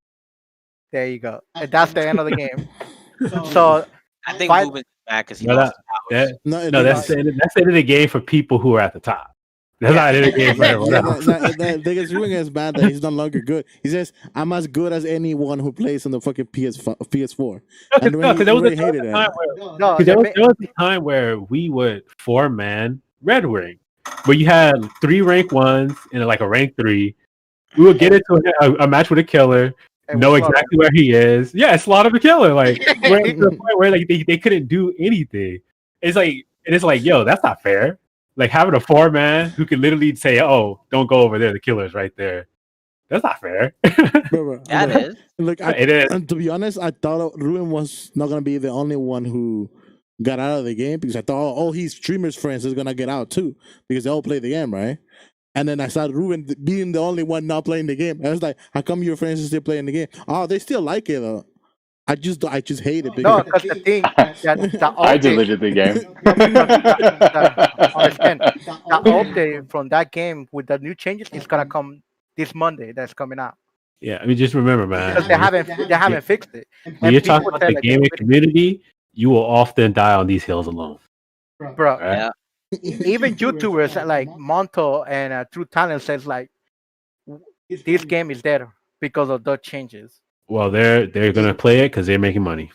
There you go. And that's the end of the game. So I think Ruben's back because he lost that's the end of the game for people who are at the top. That's not the end of the game for everyone else. Ruben gets mad that he's no longer good. He says, "I'm as good as anyone who plays on the fucking Ps4." And there was a time where we would 4-man Red Ring, where you had 3 rank 1s and like a rank 3. We would get into a match with a killer, know exactly where he is. Yeah, slaughter the killer. Like to the point where like they couldn't do anything. It's like, yo, that's not fair. Like having a 4-man who can literally say, "Oh, don't go over there. The killer's right there." That's not fair. That is. Look, it is. And to be honest, I thought Ruben was not gonna be the only one who got out of the game because I thought, oh, he's streamers' friends is gonna get out too because they all play the game, right? And then I saw Ruben being the only one not playing the game. I was like, how come your friends are still playing the game? Oh, they still like it though. I just hate it. No, because the thing I deleted the game. The update from that game with the new changes is gonna come this Monday. That's coming out. Yeah, I mean, just remember, man. Because they haven't fixed it. When you're talking about the gaming community, you will often die on these hills alone, bro. Right? Yeah. Even YouTubers like Monto and True Talent says like this game is dead because of those changes. Well, they're gonna play it because they're making money.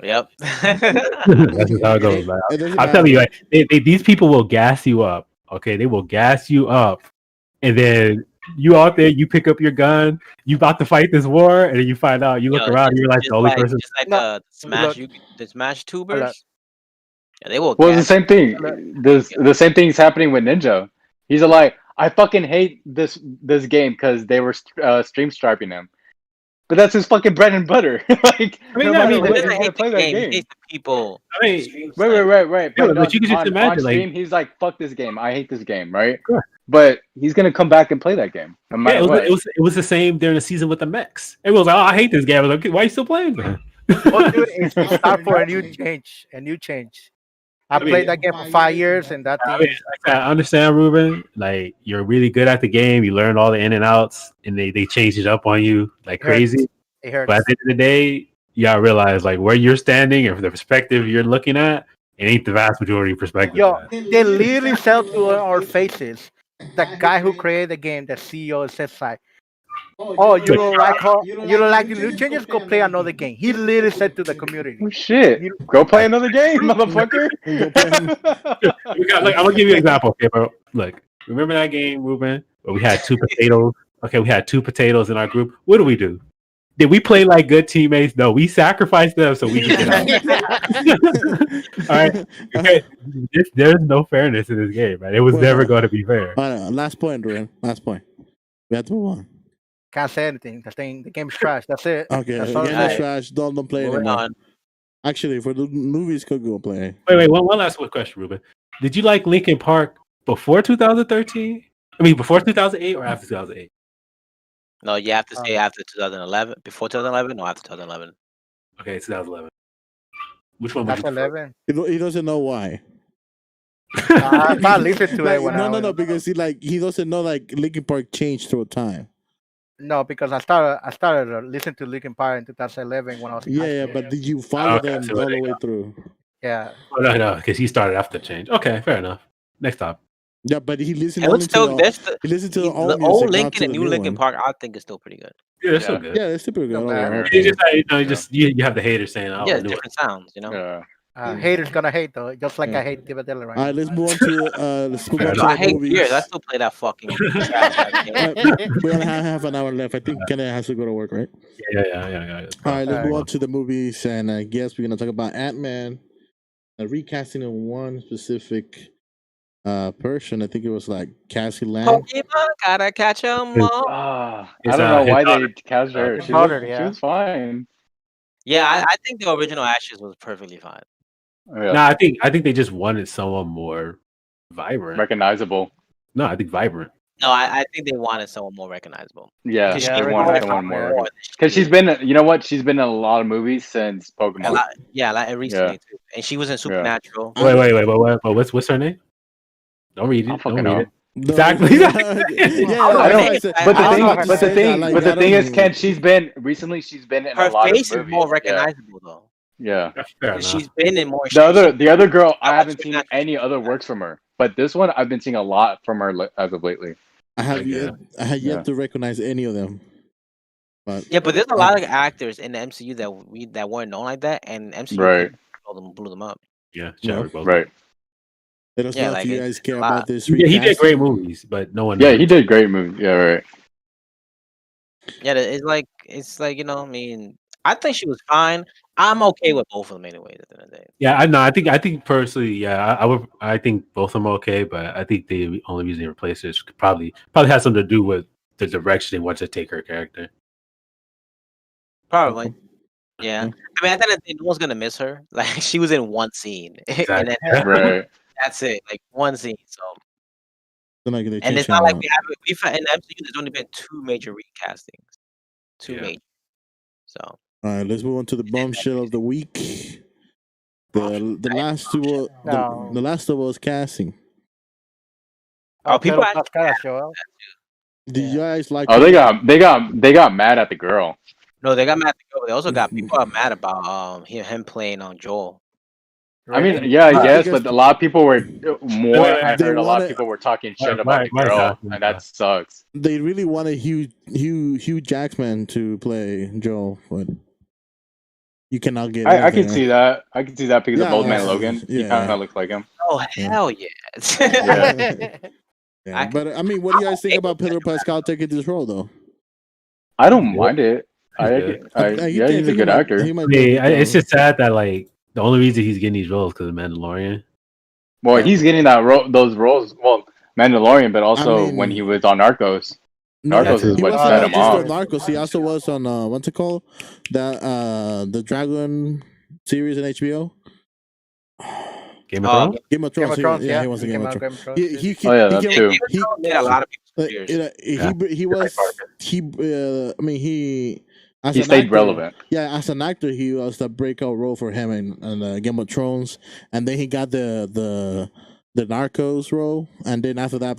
Yep. That's just how it goes. Man. I'm telling you, like, these people will gas you up. Okay, they will gas you up, and then you out there, you pick up your gun, you about to fight this war, and then you find out, you look around, and you realize the only person. Just like the Smash tubers. Yeah, they will. Well, it's the same thing. The same thing's happening with Ninja. He's like, I fucking hate this game because they were stream striping him. But that's his fucking bread and butter. Like, he's gonna play that game. He hates the people. I mean, right. But you can just imagine, on stream, like, he's like, "Fuck this game. I hate this game." Right? Sure. But he's gonna come back and play that game. No matter what. It was the same during the season with the mechs. Everyone was like, "Oh, I hate this game." I was like, "Why are you still playing?" Well, dude, it's time for a new change. I played that game for 5 years, and that thing. I understand, Ruben. Like, you're really good at the game. You learned all the in and outs, and they changed it up on you like crazy. It hurts. But at the end of the day, you gotta realize like where you're standing and the perspective you're looking at, it ain't the vast majority perspective. Yo, they literally sell to our faces. The guy who created the game, the CEO, says like, "Oh, you don't like the new changes? Go play another game." He literally said to the community, "Oh shit, go play another game, motherfucker." I'm gonna give you an example, okay, bro. Look, remember that game, Ruben, where we had 2 potatoes? Okay, we had 2 potatoes in our group. What do? Did we play like good teammates? No, we sacrificed them so we could get out. All right. Okay. There's no fairness in this game, right? It was never going to be fair. Last point, Ruben. Last point. We have to move on. Can't say anything. The game is trash. That's it. Okay, that's the game is trash. Don't play it anymore. Actually, for the movies, could go play. Wait. One last question, Ruben. Did you like Linkin Park before 2013? I mean, before 2008 or after 2008? No, you have to say after 2011. Before 2011 or after 2011? Okay, 2011. Which one? After 11. He doesn't know why. I listened to it when no, because he doesn't know like Linkin Park changed through time. No, because I started listening to Linkin Park in 2011 when I was. Yeah, but did you follow them all the way through? Yeah. Oh, no, because he started after the change. Okay, fair enough. Next topic. Yeah, but he listened. He listened to the old Linkin and new Linkin Park. I think is still pretty good. Yeah, they're still good. Yeah, they're still pretty good. You have the haters saying, "Oh, yeah, different sounds." You know. Yeah. Haters gonna hate though, just like I hate David Dillon right now. All right, let's move on to I hate Gears. I still play that fucking. We only have half an hour left. I think Kenneth has to go to work, right? Yeah. All right, let's move on to the movies, and I guess we're gonna talk about Ant-Man, recasting of one specific person. I think it was like Cassie Lang. Pokemon, gotta catch 'em all. I don't know why they cast her. She was fine. Yeah, I think the original Ashes was perfectly fine. Yeah. No, I think they just wanted someone more Vibrant. recognizable. No, I think Vibrant. No, I think they wanted someone more recognizable. Yeah, Yeah, they wanted someone more. Because she's been, you know what? She's been in a lot of movies since Pokemon. Like recently too. And she was in Supernatural. Wait. What's her name? Don't read I it. don't Don't read it. No, Exactly. yeah, I that's don't, why I but said- the thing is, Ken, she's been in Her a lot of face movies. is more recognizable though. Yeah. Fair 'Cause enough. she's been in more. The other girl, I watched haven't seen Supernatural. any other works from her, but this one I've been seeing a lot from her as of lately. I have yet to recognize any of them. But Yeah, but there's a lot of actors in the MCU that weren't known like that, and MCU Right. blew them up. Yeah, Chadwick Boseman. Right. let us Yeah, know like, if you it's guys care a lot. about this. Yeah, he did recasting. great movies, but no one. Yeah, he did great movies. Yeah, right. Yeah, it's like I mean, I think she was fine. I'm okay with both of them anyways at the end of the day. Yeah, I know. I think personally, yeah, I would. I think both of them are okay, but I think the only reason they replaced her probably has something to do with the direction they want to take her character. Probably. Yeah. I mean, at the end of the day, no one's gonna miss her. Like she was in one scene, and then Right. that's it. Like one scene. So, They're not gonna and change it's not like her. we've had in the MCU. There's only been 2 major recastings. 2 Yeah. major. So. All right, let's move on to the bombshell of the week. The last two were No. the last of us casting. People Pedro Pascal show up. Do you guys like? Oh, they got mad at the girl. No, they got mad at the girl. They also got people are mad about him playing on Joel. I mean, Really? yeah, I guess, because- but a lot of people were more. I They heard a lot wanted- of people were talking shit Right, about the right, girl, exactly. and that sucks. They really wanted Hugh Jackman to play Joel, but you cannot get. I can anything, see that. I can see that because of Yeah, Old Man yeah, Logan. He yeah. kind of looks like him. Oh Yeah. hell yeah! Yeah. Yeah, but I mean, what do you guys think about Pedro Pascal taking this role, though? I don't mind it. good. Yeah, he's a good actor. He might I do a mean, good it's job. just sad that like the only reason he's getting these roles because of Mandalorian. Well, he's getting those roles. Well, Mandalorian, but also mean- when he was on Narcos. No, Narcos is he what wasn't set on him just off. on Narcos. He also was on what's it called? The Dragon series in HBO. Game of Thrones. Game of Thrones. Game of Thrones, He was in He Game came of out Thrones. Game of Thrones, He Oh yeah, he that came- too. he- made a lot of people Uh, serious. he was I mean he as He an stayed actor- relevant. Yeah, as an actor, he was the breakout role for him in Game of Thrones, and then he got the Narcos role, and then after that,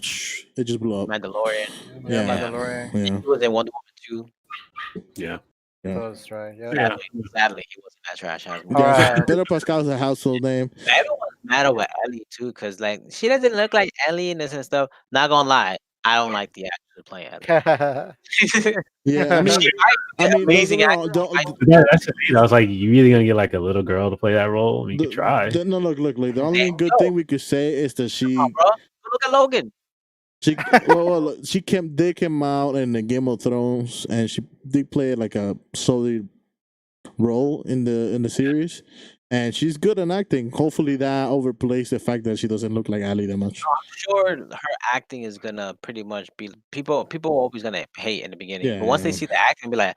it just blew up. Mandalorian. Yeah. Mandalorian. Yeah, He was in Wonder Woman 2. Yeah. Yeah. That's right. Yeah. Yeah. Sadly, he wasn't that trash ass movie. Alright. Pedro Pascal's a household name. Everyone's mad over Ellie too, because like she doesn't look like Ellie in this and stuff. Not gonna lie, I don't like the actor playing Ellie. Yeah, I mean, She might be an amazing don't, actor. don't, That's the thing. I was like, you really gonna get like a little girl to play that role? I mean, you could try. No, look. The only Damn, good no. thing we could say is that she Come on, bro. Look at Logan. they came out in the Game of Thrones, and she did play like a solid role in the series, and she's good at acting. Hopefully, that overplays the fact that she doesn't look like Ali that much. I'm sure her acting is gonna pretty much be people are always gonna hate in the beginning, Yeah, but once they yeah. see the acting, be like,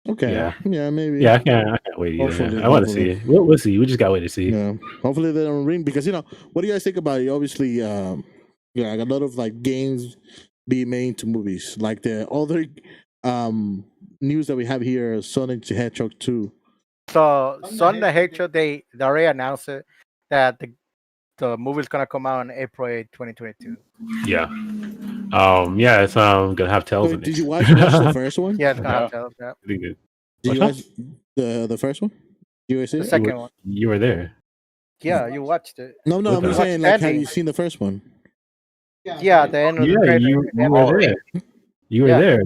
Okay, Yeah. maybe. Yeah, I can't wait either. Hopefully, I want to see hopefully. it. We'll see. We just gotta wait to see. Yeah. Hopefully they don't ring because what do you guys think about it? Obviously, like a lot of like games being made into movies. Like the other news that we have here, Sonic the Hedgehog 2. So Son the Hedgehog, they already announced it that the movie's gonna come out on April 8, 2022. Yeah. Yeah, it's gonna have tails in Wait, it. did you watch the first one? Yeah, it's gonna Yeah. have to, yeah. Pretty good. Did you Which watch the first one? Did you guys see The it? second one. You were there. Yeah, you watched it. No, What I'm the- just saying, like, have Ending. you seen the first one? Yeah, at the end of the Yeah, trailer. you Yeah. were there. You were Yeah. there.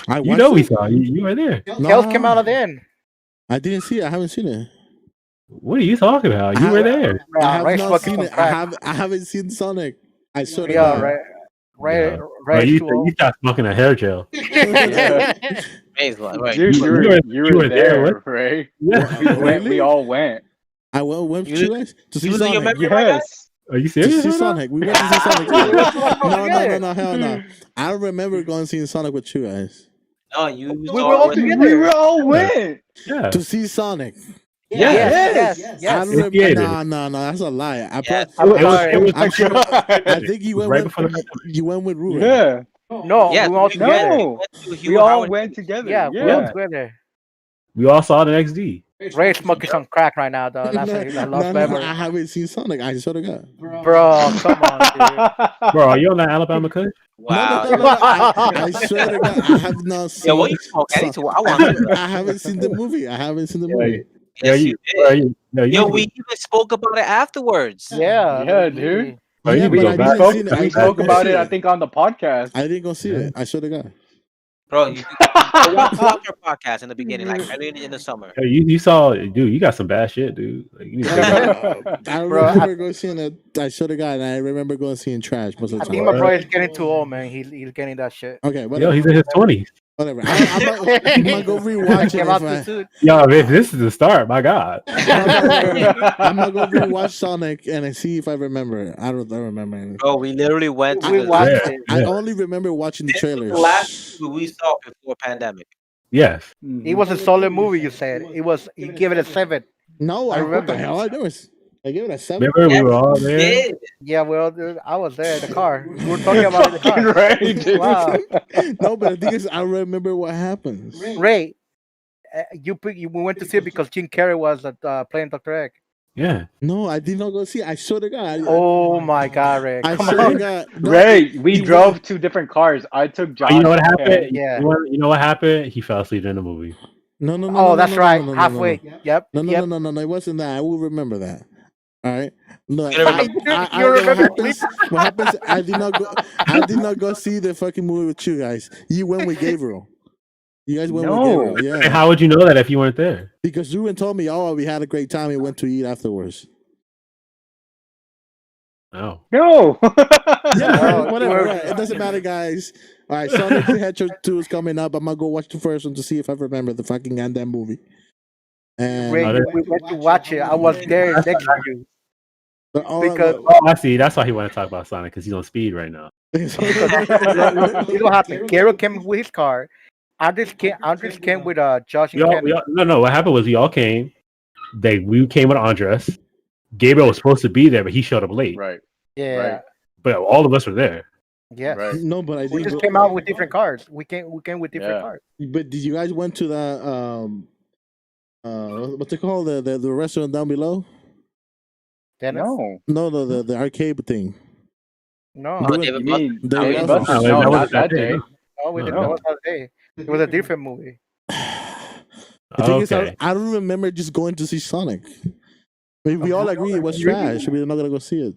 I You watched know we it? saw you. You were there. Tails came out at the end. I didn't see it. I haven't seen it. What are you talking about? I You were have- there. I Yeah, have Ray's not fucking seen on it. crack. I haven't seen Sonic. I swear to Yeah, God. right. Yeah. Right. Bro, you stopped smoking a hair gel. Maze, right? Dude, You you were were there, there, what? Ray. Yeah. We all went. I went You- with you guys to see you was in your Sonic. memory? Yes. Are you To serious? see right now? Sonic. We went to see Sonic. No, hell no. Hmm. I remember going to see Sonic with you guys No, you. We were all together. We all went. Yeah. to see Sonic. Yes. I remember. No, that's a lie. I think you went with Ruben. Yeah. No, we all together. We all went together. Yeah, we all together. We all saw the XD. Ray smoking some crack right now, though. That's a lot better. I haven't seen Sonic. I swear to God. Bro, come on, dude. Bro, are you on that Alabama Kush? Wow. No. I swear to God, I have not seen. Yeah, what you smoke? I want I haven't seen the movie. Yes, you did. Yo, we even spoke about it afterwards. Yeah, dude. We spoke about it. I think on the podcast. I didn't go see it. I swear to God. Bro, you watched our podcast in the beginning, like early in the summer. Hey, you saw, dude. You got some bad shit, dude. Like, you need to I remember going seeing it. I swear to God, and I remember going seeing trash most of the time. I think my bro is getting too old, man. He's getting that shit. Okay, whatever. Yo, he's in his 20s. Whatever. I'm gonna go rewatch it. Yo, if this is the start, my God. I'm gonna go rewatch Sonic and see if I remember. I don't remember anything. Bro, we literally went to I only remember watching the trailers. The last movie we saw before pandemic. Yes. It was a solid movie, you said. You gave it a 7. No, I remember. What the hell I do is I gave it a 7. Remember we were all there? Yeah, well, dude, I was there in the car. We were talking about it in the car. Right, dude. Wow. No, but the thing is, I remember what happens. Ray, we went to see it because Jim Carrey was playing Dr. Egg. Yeah. No, I did not go see it. I swear to God. Oh my God, Ray. I swear to God. No, Ray, we drove 2 different cars. I took John. You know what happened? Yeah. You know what happened? He fell asleep in the movie. No. Oh, that's right. Halfway. Yep. No. It wasn't that. I will remember that. All right. Look, what happens? I did not go see the fucking movie with you guys. You went with Gabriel. You guys went with Gabriel. Yeah. And how would you know that if you weren't there? Because Ruben told me, "Oh, we had a great time. We went to eat afterwards." Oh. No. Yeah, whatever. Right. It doesn't matter, guys. All right, Sonic the Hedgehog 2 is coming up. I'm gonna go watch the first one to see if I remember the fucking goddamn movie. And Ray, we went to watch it. I was there next to you. Because I see. That's why he want to talk about Sonic, because he's on speed right now. You know what happened? Gabriel came with his car. Andres came with Josh and Kenny. No. What happened was we all came. We came with Andres. Gabriel was supposed to be there, but he showed up late. Right. Yeah. Right. But all of us were there. Yeah. Right. No, but we just came out with different cars. We came with different cars. But did you guys went to the what's it called? The restaurant down below? No, the arcade thing. No, not that day. No, we didn't. That was that day. It was a different movie. The thing is, I don't remember just going to see Sonic. We all agree it was trash. We're not gonna go see it.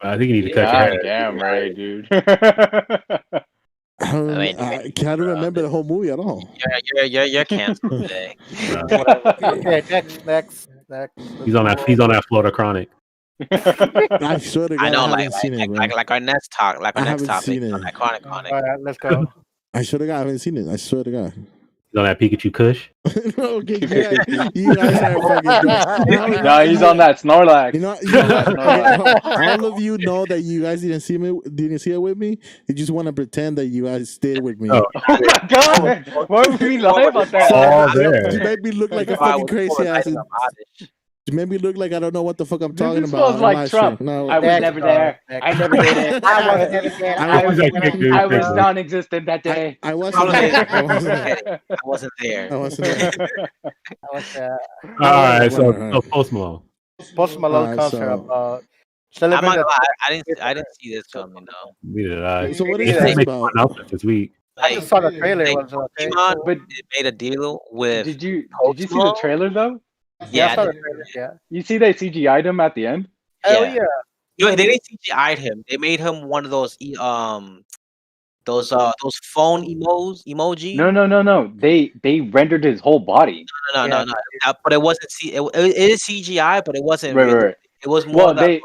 I think you need to cut your hair. Damn right, dude. I can't remember the whole movie at all. You're canceled today. Okay, next. He's on that Florida Chronic. I swear to God, I know, like our next talk, I haven't seen it. on that Chronic. All right, let's go. I swear to God, I haven't seen it. I swear to God. He's on that Pikachu Kush. Okay, you guys are fucking. No, he's on that Snorlax. All of you know that you guys didn't see it with me. You just want to pretend that you guys stayed with me. Oh my God! Why would we lie about that? All there. You made me look like a fucking crazy ass. You made me look like I don't know what the fuck I'm talking about. This like Trump. No, I was never there. I never did it. I was non-existent that day. I wasn't there. I wasn't there. I wasn't there. All right, so Post Malone. Post Malone concert about. I'm not gonna lie, I didn't see this coming though. Neither did I. So what is this about? This week. I just saw the trailer. Pokemon, but it made a deal with. Did you see the trailer though? Yeah. You see they CGI'd him at the end? Hell yeah. They didn't CGI'd him. They made him one of those those phone emoji. No. They rendered his whole body. No. But it wasn't. It is CGI, but it wasn't. Right. It was more. They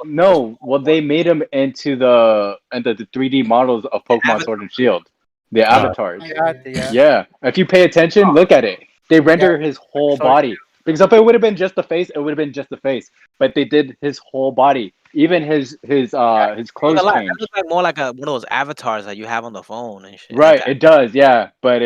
made him into the 3D models of Pokemon Sword and Shield, the avatars. Yeah. If you pay attention, look at it. They render his whole body. Because if it would have been just the face, it would have been just the face. But they did his whole body, even his clothes changed. It looks like more like one of those avatars that you have on the phone and shit. Right, it does, yeah. But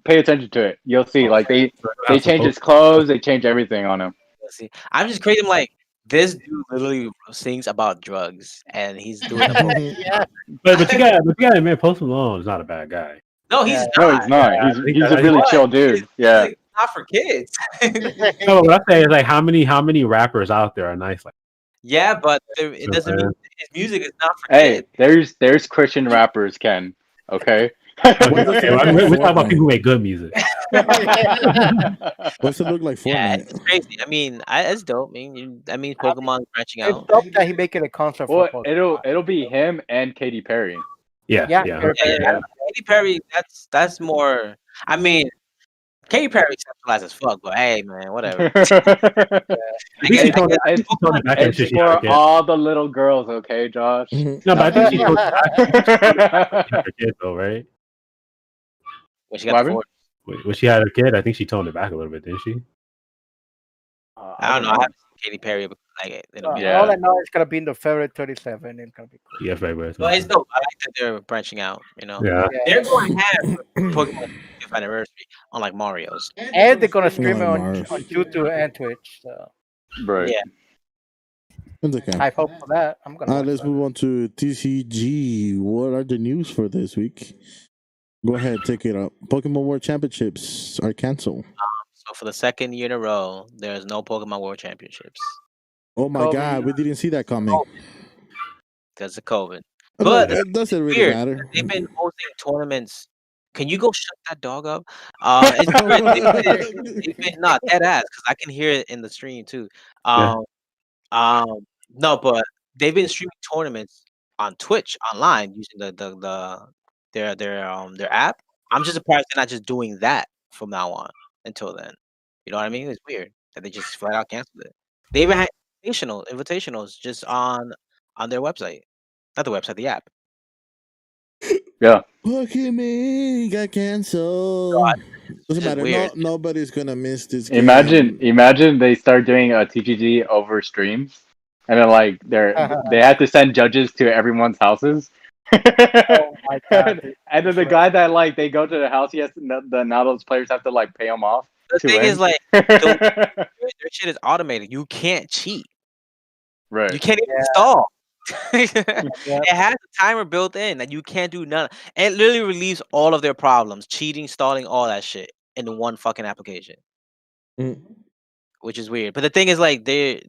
pay attention to it. You'll see, like they change his clothes, they change everything on him. See, I'm just crazy. I'm like, this dude literally sings about drugs, and he's doing a Pokemon. Yeah. But you got to admit, Post Malone is not a bad guy. No, he's No, not. he's not. Yeah, He's a really chill dude. Yeah. Music is not for kids. No, what I'm saying is like how many rappers out there are nice like. Yeah, but it doesn't mean his music is not for Hey, kids. there's Christian rappers, Ken. Okay. Okay, we're talking about people who make good music. What's it look like Fortnite? Yeah, it's crazy. I mean, it's dope. I mean, Pokemon branching It's out. dope that he making a concert for Well, Pokemon. it'll be him and Katy Perry. Yeah. Katy Perry, that's more. I mean, Katy Perry centralized as fuck, but hey, man, whatever. It's for all the little girls, okay, Josh? No, but I think she told her kid though, right? When she got the when she had her kid, I think she toned it back a little bit, didn't she? I don't know. I haven't seen Katy Perry, but like all I know is gonna be in the February 37. It's gonna be cool. Yeah, February. Well, it's dope. I like that they're branching out. You know, yeah. They're going to have Pokemon 50th anniversary, unlike Mario's, and they're gonna stream it on YouTube and Twitch. So. Right. Yeah. It's okay. I hope for that. I'm gonna. Let's move on to TCG. What are the news for this week? Go ahead, take it up. Pokemon World Championships are canceled. So for the second year in a row, there's no Pokemon World Championships. Oh my God, we didn't see that coming. Because of COVID. But it doesn't really matter. They've been hosting tournaments. Can you go shut that dog up? It's been not dead ass because I can hear it in the stream too. No, but they've been streaming tournaments on Twitch online using their app. I'm just surprised they're not just doing that from now on until then. You know what I mean? It's weird that they just flat out canceled it. They even had invitationals just on their website, not the website, the app. Yeah. Pokemon got canceled. Doesn't matter. Nobody's gonna miss this game. Imagine they start doing a TGG over streams, and then like they have to send judges to everyone's houses. Oh my God! And then the guy that like they go to the house, he has to now those players have to like pay him off. The thing is like their shit is automated. You can't cheat. Right. You can't even install. It has a timer built in that you can't do none. It literally relieves all of their problems, cheating, stalling, all that shit in one fucking application. Which is weird. But the thing is, like, the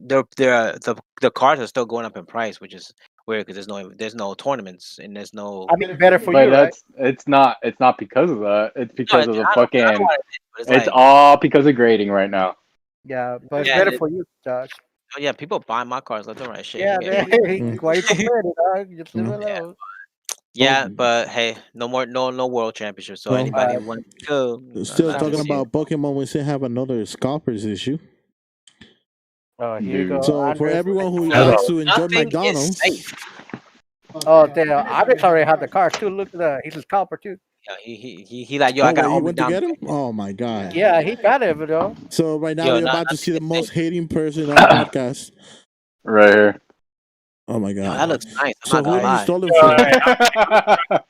cards are still going up in price, which is weird because there's no tournaments and there's no. I mean, better for you, right? It's not because of that. It's because of the fucking. It's all because of grading right now. Yeah, but it's better for you, Josh. Oh yeah, people buy my cars left and right. Shit. Yeah, why you complaining, dog? Just leave it alone. Yeah, but hey, no world championships. So anybody wants to go. Still talking about Pokemon, we still have another scalpers issue. Oh, here you go. So for everyone who likes to enjoy McDonald's. Oh, damn! Alex already had the cars too. Look at that. He's a scalper too. Yeah, he like, yo, I got all went to get him. Oh my God. Yeah, he got it, though. So right now we're about to see the most hating person on the podcast. Right here. Oh my God. That looks nice. So who you stole it from?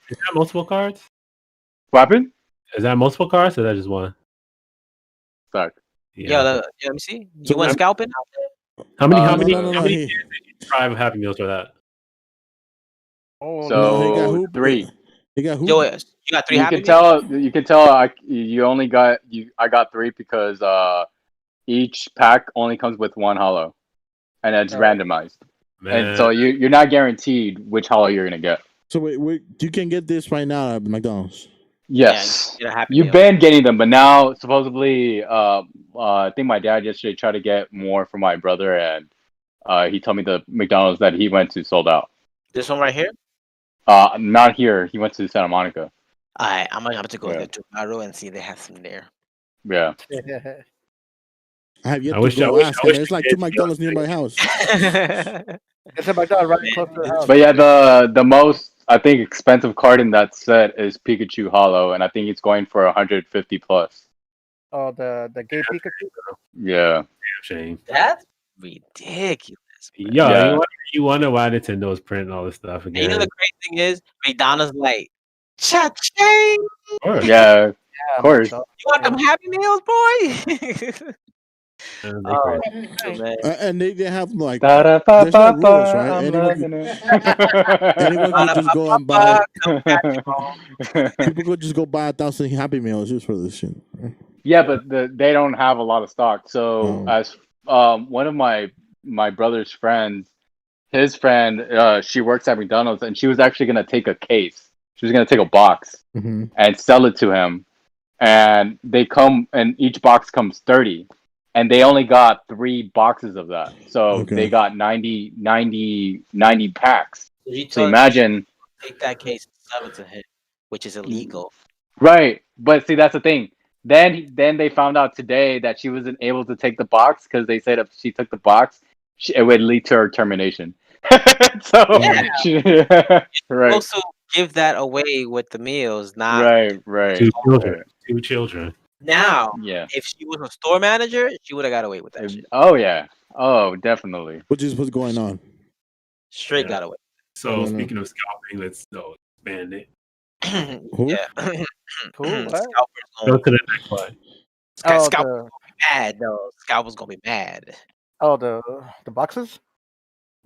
Is that multiple cards? What happened? Is that multiple cards or is that just one? Sorry. Yeah. Let me see. You went scalping? How many did you try Happy Meals for that? Oh, so 3. You got who? Yo, you got 3. You can tell. I got 3 because each pack only comes with 1 holo, and it's randomized. Man. And so you're not guaranteed which holo you're gonna get. So wait, you can get this right now at McDonald's. Yes, you've been getting them, but now supposedly, I think my dad yesterday tried to get more for my brother, and he told me the McDonald's that he went to sold out. This one right here? Not here. He went to Santa Monica. Alright, I'm gonna have to go there tomorrow and see if they have some there. Yeah. I have yet to go ask. There's like 2 McDonald's near my house. It's a McDonald's right close to the house. But yeah, the most I think expensive card in that set is Pikachu Holo, and I think it's going for 150 plus. Oh, the gay Pikachu. Yeah. Shame. That's ridiculous. Yeah. You wonder why Nintendo's printing all this stuff again. And you know the crazy thing is, McDonald's like, cha-ching! Yeah, of course. You want them Happy Meals, boy? Oh, man. And they have like there's no rules, right? Anyone could just go and buy. People could just go buy 1,000 Happy Meals just for this shit. Yeah, but they don't have a lot of stock. So as one of my brother's friends, his friend, she works at McDonald's, and she was actually gonna take a case. She was gonna take a box and sell it to him, and they come, and each box comes 30, and they only got 3 boxes of that, so they got 90 packs. So imagine take that case and sell it to him, which is illegal. Right, but see, that's the thing. Then they found out today that she wasn't able to take the box because they said if she took the box, it would lead to her termination. So right. Also, give that away with the meals. Not right. 2 children. Now, if she was a store manager, she would have got away with that shit. Oh yeah. Oh, definitely. Which is what's going on. Straight got away. So speaking of scalping, let's expand it. Yeah. Cool. Go to the next one. Scalpel's gonna be mad though. Scalpel's gonna be mad. Oh, the boxes?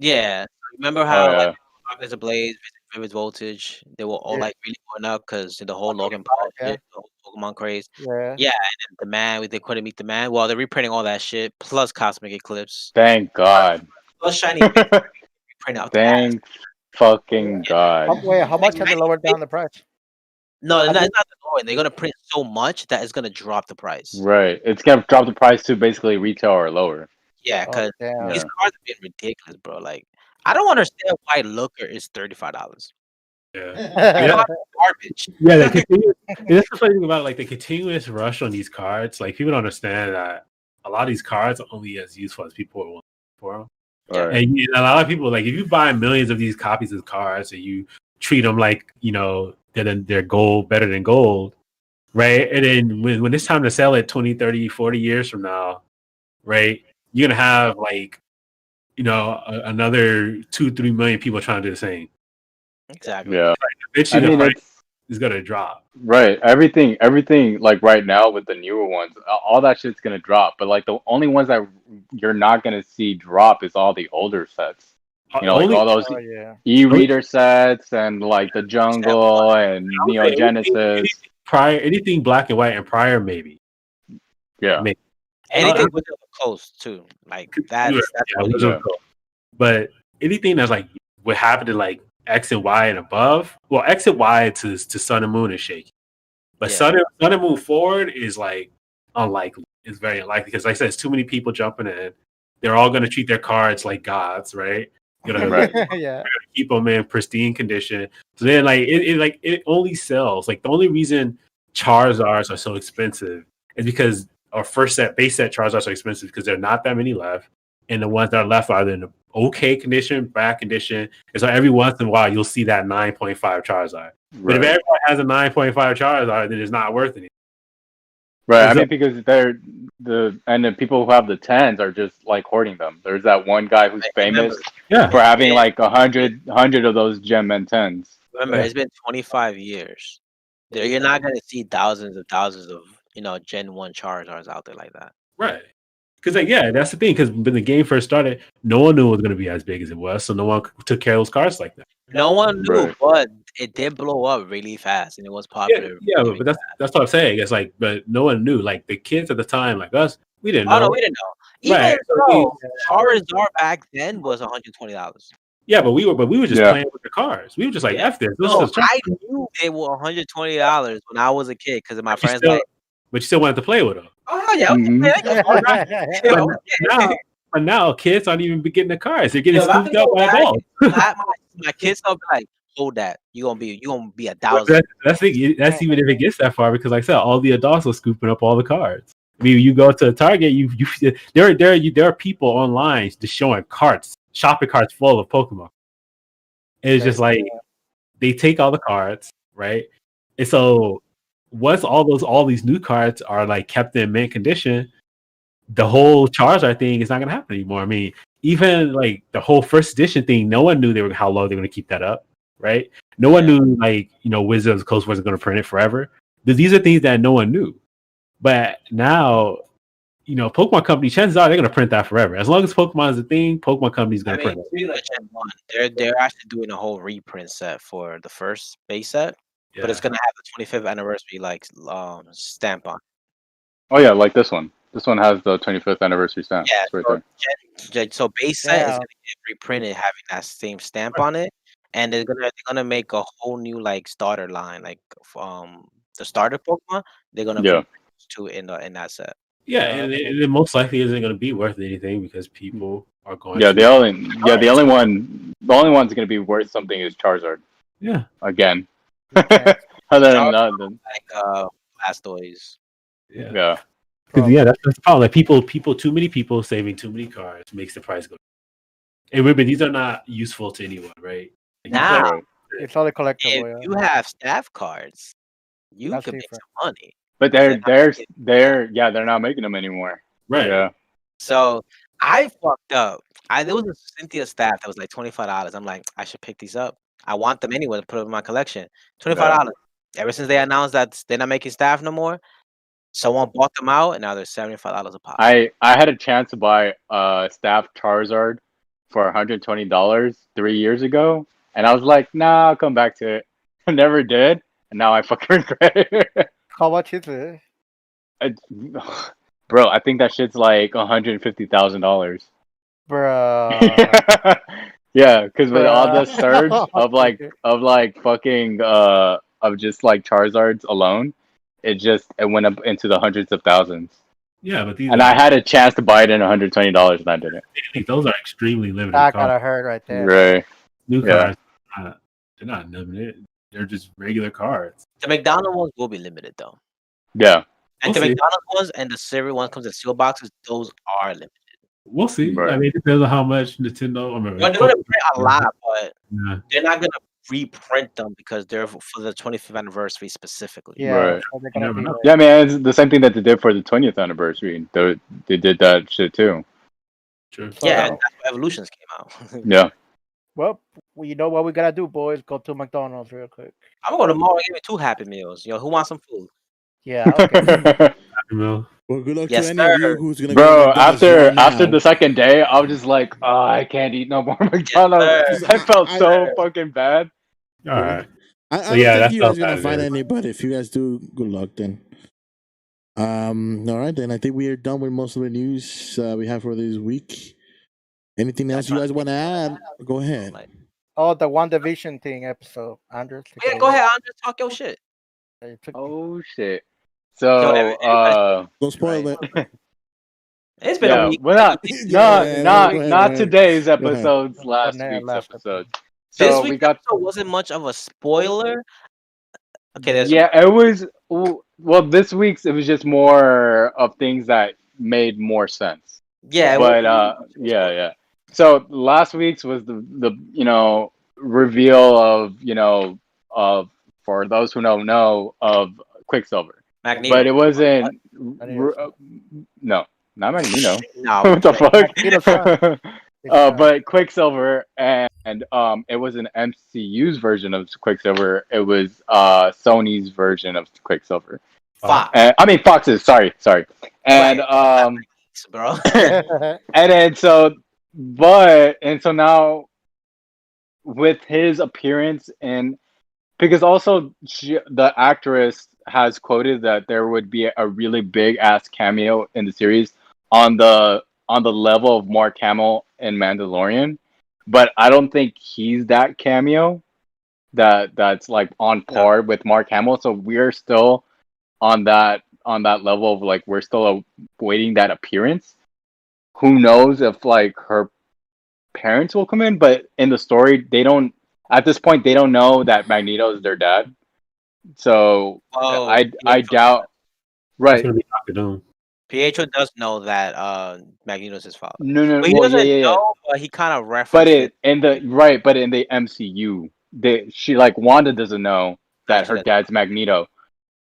Yeah. Remember how Darkness Ablaze, Vivid Voltage, they were all like really going up because the whole Logan Paul shit, the whole Pokemon craze. Yeah. Yeah, and the man, they couldn't meet the man. Well, they're reprinting all that shit plus Cosmic Eclipse. Thank God. Plus Shiny. Print out. Thank fucking God. Wait, how much have they lowered down the price? No, it's not the lowering. They're gonna print so much that it's gonna drop the price. Right. It's gonna drop the price to basically retail or lower. Yeah, because these cards are being ridiculous, bro. Like, I don't understand why Looker is $35. Yeah, garbage. Yeah, that's the funny thing about like the continuous rush on these cards. Like people don't understand that a lot of these cards are only as useful as people are wanting for them. Right. And a lot of people, like if you buy millions of these copies of cards and you treat them like they're gold, better than gold, right? And then when it's time to sell it 20, 30, 40 years from now, right? You're gonna have like another 2-3 million people trying to do the same. Exactly. Yeah. Eventually the price is gonna drop. Right. Everything like right now with the newer ones, all that shit's gonna drop. But like the only ones that you're not gonna see drop is all the older sets. Like all those e-reader sets and like the jungle and Genesis. Anything black and white and prior, maybe. Yeah. Maybe. Anything with close too. Like that's but anything that's like what happened to like X and Y and above. Well, X and Y to Sun and Moon is shaky. But Sun and Moon forward is like unlikely. It's very unlikely because like I said, it's too many people jumping in. They're all gonna treat their cards like gods, right? Keep them in pristine condition. So then like it only sells. Like the only reason Charizards are so expensive is because our base set Charizards are expensive because there are not that many left. And the ones that are left are in okay condition, bad condition. And so every once in a while, you'll see that 9.5 Charizard. Right. But if everyone has a 9.5 Charizard, then it's not worth anything. Right. I mean, because the people who have the 10s are just like hoarding them. There's that one guy who's famous for having like 100 of those Gem and 10s. Remember, it's been 25 years. You're not going to see thousands of Gen 1 Charizards out there like that. Right. Because that's the thing. Because when the game first started, no one knew it was going to be as big as it was, so no one took care of those cards like that. No one knew, but it did blow up really fast, and it was popular. But that's what I'm saying. It's like, but no one knew. Like the kids at the time, like us, we didn't know. Oh no, we didn't know. Even though Charizard back then was $120. Yeah, but we were just playing with the cards. We were just like, F this. I knew they were $120 when I was a kid because of my friends. But you still wanted to play with them. Oh yeah, but now kids aren't even getting the cards; they're getting scooped up by adults. My kids don't be like, "Hold that! You gonna be $1,000." That's even if it gets that far, because like I said, all the adults are scooping up all the cards. I mean, you go to Target, there are people online just showing shopping carts full of Pokemon. And it's just like they take all the cards, right? And so once all these new cards are like kept in mint condition, the whole Charizard thing is not going to happen anymore. I mean, even like the whole first edition thing, no one knew how low they were going to keep that up, right? No one knew Wizards of the Coast wasn't going to print it forever. These are things that no one knew. But now, Pokemon Company, chances are they're gonna print that forever. As long as Pokemon is a thing, Pokemon Company's gonna print it. Like Gen 1, they're actually doing a whole reprint set for the first base set, but it's gonna have the 25th anniversary stamp on. Oh yeah, like this one. This one has the 25th anniversary stamp. Yeah, it's right there. So base set is gonna get reprinted having that same stamp on it, and they're gonna make a whole new like starter line, like the starter Pokemon. They're gonna put two in that set. Yeah, and it most likely isn't going to be worth anything because people are going. The only one that's going to be worth something is Charizard. Yeah, again. Other than that, like Blastoise. Yeah. Because that's the problem. Like people, too many people saving too many cards makes the price go. And remember, these are not useful to anyone, right? Like, now it's all collectible. If you have staff cards, you can make some money. But they're not making them anymore. Right. Yeah. So I fucked up. There was a Cynthia staff that was like $25. I'm like, I should pick these up. I want them anyway to put them in my collection. $25. Ever since they announced that they're not making staff no more, someone bought them out, and now they're $75 a pop. I had a chance to buy staff Charizard for $120 3 years ago, and I was like, nah, I'll come back to it. I never did, and now I fucking regret it. How much is it? Bro, I think that shit's like $150,000. Bro. Yeah, because with all the surge of just like Charizards alone, it went up into the hundreds of thousands. Yeah, but I had a chance to buy it in $120 and I didn't. I think those are extremely limited. That gotta hurt right there. Right. New cards, they're not limited. They're just regular cards. The McDonald's ones will be limited though. Yeah. And the McDonald's ones and the cereal one comes in seal boxes. Those are limited. We'll see. Right. I mean, it depends on how much Nintendo. They're going to print a lot, but they're not going to reprint them because they're for the 25th anniversary specifically. Yeah. Right. So yeah, man, it's the same thing that they did for the 20th anniversary. They did that shit too. True. Yeah, and that's when Evolutions came out. Yeah. Well, you know what we gotta do, boys? Go to McDonald's real quick. I'm gonna go tomorrow and give me 2 Happy Meals. Yo, who wants some food? Yeah. Okay. Well, good luck Yes, to any sir. of you who's gonna Bro, go after the second day, I was just like, oh, I can't eat no more McDonald's. Yes, I felt so fucking bad. All right. I don't think you guys are gonna find any, but if you guys do, good luck then. All right, then I think we are done with most of the news we have for this week. Anything else you guys want to add? Go ahead. Oh, the WandaVision thing episode, Andres. Yeah, go ahead, Andres. Talk your shit. Oh shit. So don't spoil it. It's been a week. Well, not today's episodes. Last week's episode. So This week's we got. episode wasn't much of a spoiler. Okay, it was. Well, this week's it was just more of things that made more sense. Yeah, but yeah. So last week's was the reveal of for those who don't know of Quicksilver. Magneto. But it wasn't. No, not Magneto. No, what the fuck? But Quicksilver and it was an MCU's version of Quicksilver. It was Sony's version of Quicksilver. Fox. I mean Fox's. Sorry. And bro. and then so now with his appearance because also the actress has quoted that there would be a really big ass cameo in the series on the level of Mark Hamill in Mandalorian, but I don't think he's that cameo that's like on par with Mark Hamill. So we're still on that level of like we're still awaiting that appearance. Who knows if like her parents will come in, but in the story at this point they don't know that Magneto is their dad. So I doubt. Right. Pietro does know that Magneto's his father. No. But he doesn't know, but he kind of references. But in the MCU, she like Wanda doesn't know that her dad's Magneto.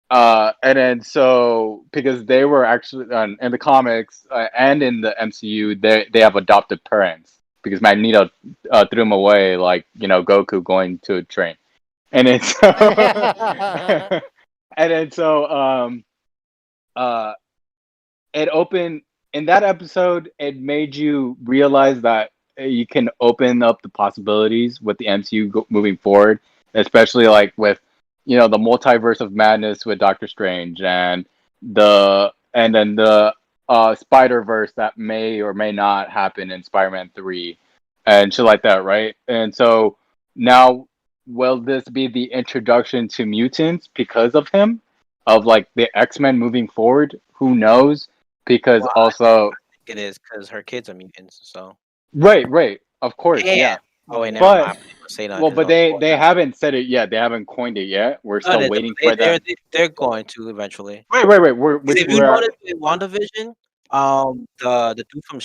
And then so because they were actually in the comics and in the MCU, they have adopted parents because Magneto threw him away like Goku going to a train, and it's it opened in that episode. It made you realize that you can open up the possibilities with the MCU moving forward, especially like with the multiverse of madness with Doctor Strange and then the Spider Verse that may or may not happen in Spider-Man 3 and shit like that, right? And so now, will this be the introduction to mutants because of him, of like the X-Men moving forward? Who knows? Because Well, also it is because her kids are mutants. So right, of course, damn. yeah. Oh wait, never But mind. Say nothing. well, but they haven't said it yet. They haven't coined it yet. We're still waiting for that. They're going to eventually. Right. If you notice in WandaVision, the dude from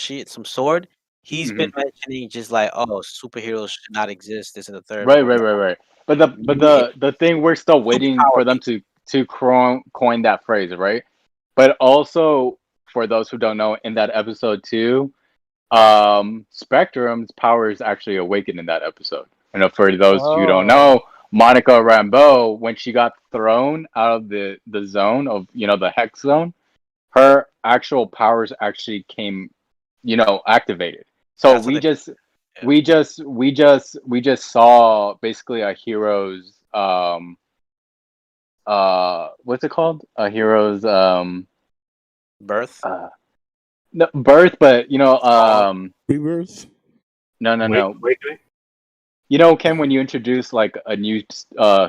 Sword, he's been mentioning just like, oh, superheroes should not exist. This and the third. Right. But the thing, we're still waiting for them to coin that phrase, right? But also, for those who don't know, in that episode too, Spectrum's powers actually awakened in that episode. For those who don't know, Monica Rambeau, when she got thrown out of the zone of the hex zone, her actual powers actually came activated. So we just saw basically a hero's what's it called, a hero's birth. No, birth, but rebirth. No. Ken, when you introduce like a new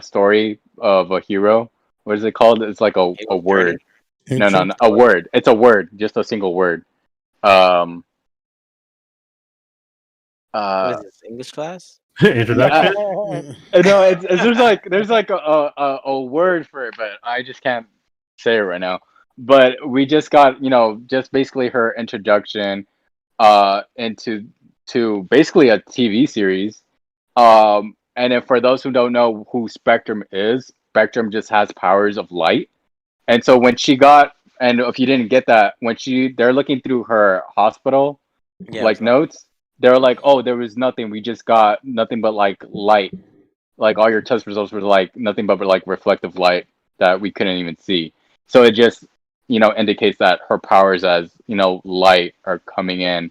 story of a hero, what is it called? It's like a word. No, a word. It's a word, just a single word. What is this, English class? Introduction. No, there's like a word for it, but I just can't say it right now. But we just got just basically her introduction into basically a TV series. And then for those who don't know who Spectrum is, Spectrum just has powers of light. And so when she got, and if you didn't get that, when they're looking through her hospital notes, they're like, oh, there was nothing. We just got nothing but like light. Like all your test results were like nothing but like reflective light that we couldn't even see. So it just indicates that her powers as light are coming in.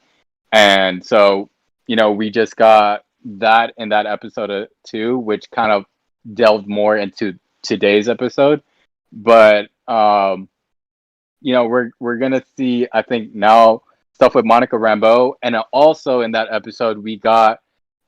And so we just got that in that episode 2, which kind of delved more into today's episode. But we're gonna see, I think, now stuff with Monica Rambeau, and also in that episode we got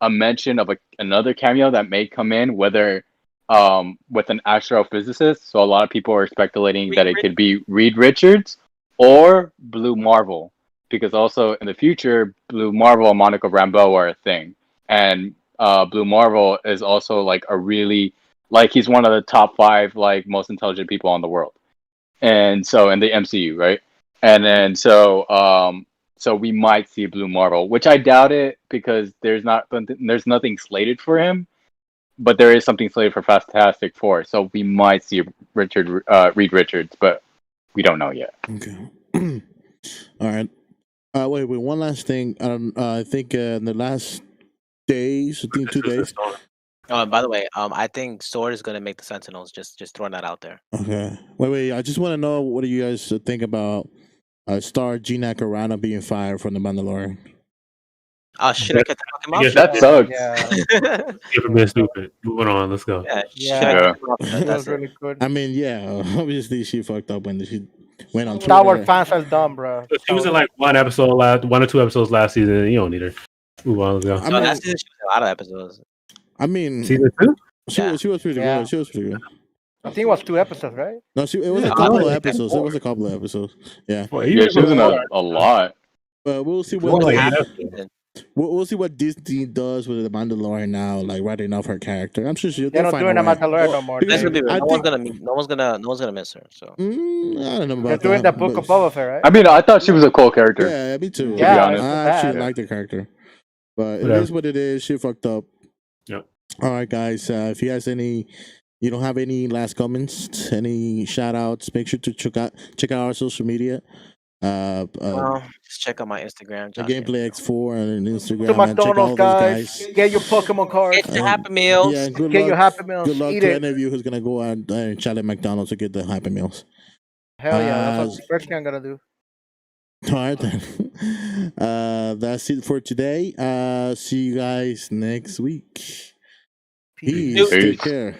a mention of another cameo that may come in, whether with an astrophysicist. So a lot of people are speculating that it could be Reed Richards or Blue Marvel, because also in the future Blue Marvel and Monica Rambeau are a thing, and Blue Marvel is also like a really, like, he's one of the top 5 like most intelligent people in the world, and so in the MCU, right? And then so we might see Blue Marvel, which I doubt it, because there's nothing slated for him, but there is something slated for Fantastic Four, so we might see Reed Richards, but we don't know yet. Okay. All right. Wait. One last thing. I think in the last days, I think 2 days. Oh, and by the way, I think Sword is gonna make the Sentinels. Just throwing that out there. Okay. Wait. I just want to know, what do you guys think about star Gina Carano being fired from The Mandalorian? Oh shit! I kept the fucking mouth. That sucks. Yeah. You're for being stupid. Moving on. Let's go. Yeah. That's That was really good. I mean, yeah. Obviously, she fucked up when she went on Twitter. Star Wars fans are dumb, bro. She was in like one or 2 episodes last season. You don't need her. Move on. Let's go. No, last season she was in a lot of episodes. I mean, season 2. She was pretty good. She was pretty good. I think it was 2 episodes, right? No, it was a couple of episodes. It was a couple of episodes. Yeah. Yeah, she was in a lot. But we'll see we'll see what Disney does with The Mandalorian now, like writing off her character. I'm sure they're not doing The Mandalorian no more. No one's gonna miss her. So I don't know about they're doing the Book of Boba Fett, right? I mean, I thought she was a cool character. Yeah, me too. Yeah, to be honest. I actually like the character, but it is what it is. She fucked up. Yep. All right, guys. If you guys you don't have any last comments, any shout outs, make sure to check out our social media. Just check out my Instagram. Gameplayx4 on Instagram. To McDonald's, guys. Get your Pokemon cards. Get your Happy Meals. Yeah, Get your Happy Meals. Good luck Eat to it. any of you who's gonna go out and chat at McDonald's to get the Happy Meals. Hell yeah, that's the first thing I'm gonna do. All right then. That's it for today. See you guys next week. Peace. Take care.